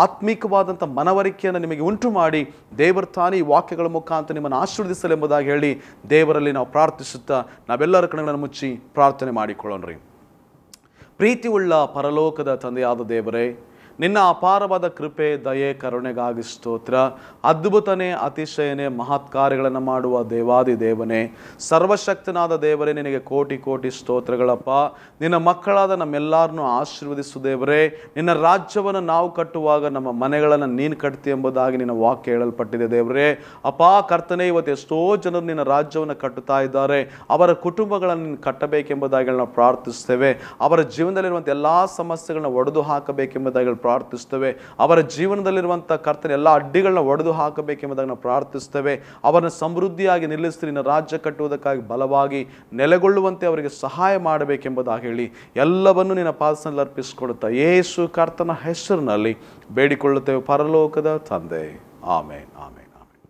ಆತ್ಮೀಕವಾದಂಥ ಮನವರಿಕೆಯನ್ನು ನಿಮಗೆ ಉಂಟು ಮಾಡಿ ದೇವರು ತಾನೇ ಈ ವಾಕ್ಯಗಳ ಮುಖಾಂತರ ನಿಮ್ಮನ್ನು ಆಶೀರ್ವದಿಸಲೆಂಬುದಾಗಿ ಹೇಳಿ ದೇವರಲ್ಲಿ ನಾವು ಪ್ರಾರ್ಥಿಸುತ್ತಾ ನಾವೆಲ್ಲರ ಕಣ್ಣುಗಳನ್ನು ಮುಚ್ಚಿ ಪ್ರಾರ್ಥನೆ ಮಾಡಿಕೊಳ್ಳೋಣ್ರಿ. ಪ್ರೀತಿಯುಳ್ಳ ಪರಲೋಕದ ತಂದೆಯಾದ ದೇವರೇ, ನಿನ್ನ ಅಪಾರವಾದ ಕೃಪೆ, ದಯೆ, ಕರುಣೆಗಾಗಿ ಸ್ತೋತ್ರ. ಅದ್ಭುತನೇ, ಅತಿಶಯನೇ, ಮಹತ್ ಕಾರ್ಯಗಳನ್ನು ಮಾಡುವ ದೇವಾದಿ ದೇವನೇ, ಸರ್ವಶಕ್ತನಾದ ದೇವರೇ, ನಿನಗೆ ಕೋಟಿ ಕೋಟಿ ಸ್ತೋತ್ರಗಳಪ್ಪ. ನಿನ್ನ ಮಕ್ಕಳಾದ ನಮ್ಮೆಲ್ಲರನ್ನೂ ಆಶೀರ್ವದಿಸು ದೇವರೇ. ನಿನ್ನ ರಾಜ್ಯವನ್ನು ನಾವು ಕಟ್ಟುವಾಗ ನಮ್ಮ ಮನೆಗಳನ್ನು ನೀನು ಕಟ್ತಿ ಎಂಬುದಾಗಿ ನಿನ್ನ ವಾಕ್ಯ ಹೇಳಲ್ಪಟ್ಟಿದೆ ದೇವರೇ. ಅಪ್ಪ ಕರ್ತನೆ, ಇವತ್ತು ಎಷ್ಟೋ ಜನರು ನಿನ್ನ ರಾಜ್ಯವನ್ನು ಕಟ್ಟುತ್ತಾ ಇದ್ದಾರೆ. ಅವರ ಕುಟುಂಬಗಳನ್ನು ನೀನು ಕಟ್ಟಬೇಕೆಂಬುದಾಗಿ ನಾವು ಪ್ರಾರ್ಥಿಸ್ತೇವೆ. ಅವರ ಜೀವನದಲ್ಲಿರುವಂಥ ಎಲ್ಲ ಸಮಸ್ಯೆಗಳನ್ನ ಒಡೆದು ಹಾಕಬೇಕೆಂಬುದಾಗಿ ಪ್ರಾರ್ಥಿಸ್ತೇವೆ. ಅವರ ಜೀವನದಲ್ಲಿರುವಂಥ ಕರ್ತನ ಎಲ್ಲ ಅಡ್ಡಿಗಳನ್ನ ಒಡೆದು ಹಾಕಬೇಕೆಂಬುದಾಗಿ ನಾವು ಪ್ರಾರ್ಥಿಸ್ತೇವೆ. ಅವರನ್ನು ಸಮೃದ್ಧಿಯಾಗಿ ನಿಲ್ಲಿಸಿ ನಿನ್ನ ರಾಜ್ಯ ಕಟ್ಟುವುದಕ್ಕಾಗಿ ಬಲವಾಗಿ ನೆಲೆಗೊಳ್ಳುವಂತೆ ಅವರಿಗೆ ಸಹಾಯ ಮಾಡಬೇಕೆಂಬುದಾಗಿ ಹೇಳಿ ಎಲ್ಲವನ್ನೂ ನಿನ್ನ ಪಾದದಲ್ಲಿ ಅರ್ಪಿಸಿಕೊಡುತ್ತಾ ಯೇಸು ಕರ್ತನ ಹೆಸರಿನಲ್ಲಿ ಬೇಡಿಕೊಳ್ಳುತ್ತೇವೆ ಪರಲೋಕದ ತಂದೆ. ಆಮೇನ್, ಆಮೇನ್, ಆಮೇನ್.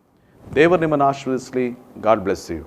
ದೇವರು ನಿಮ್ಮನ್ನು ಆಶೀರ್ವದಿಸಲಿ. God bless you.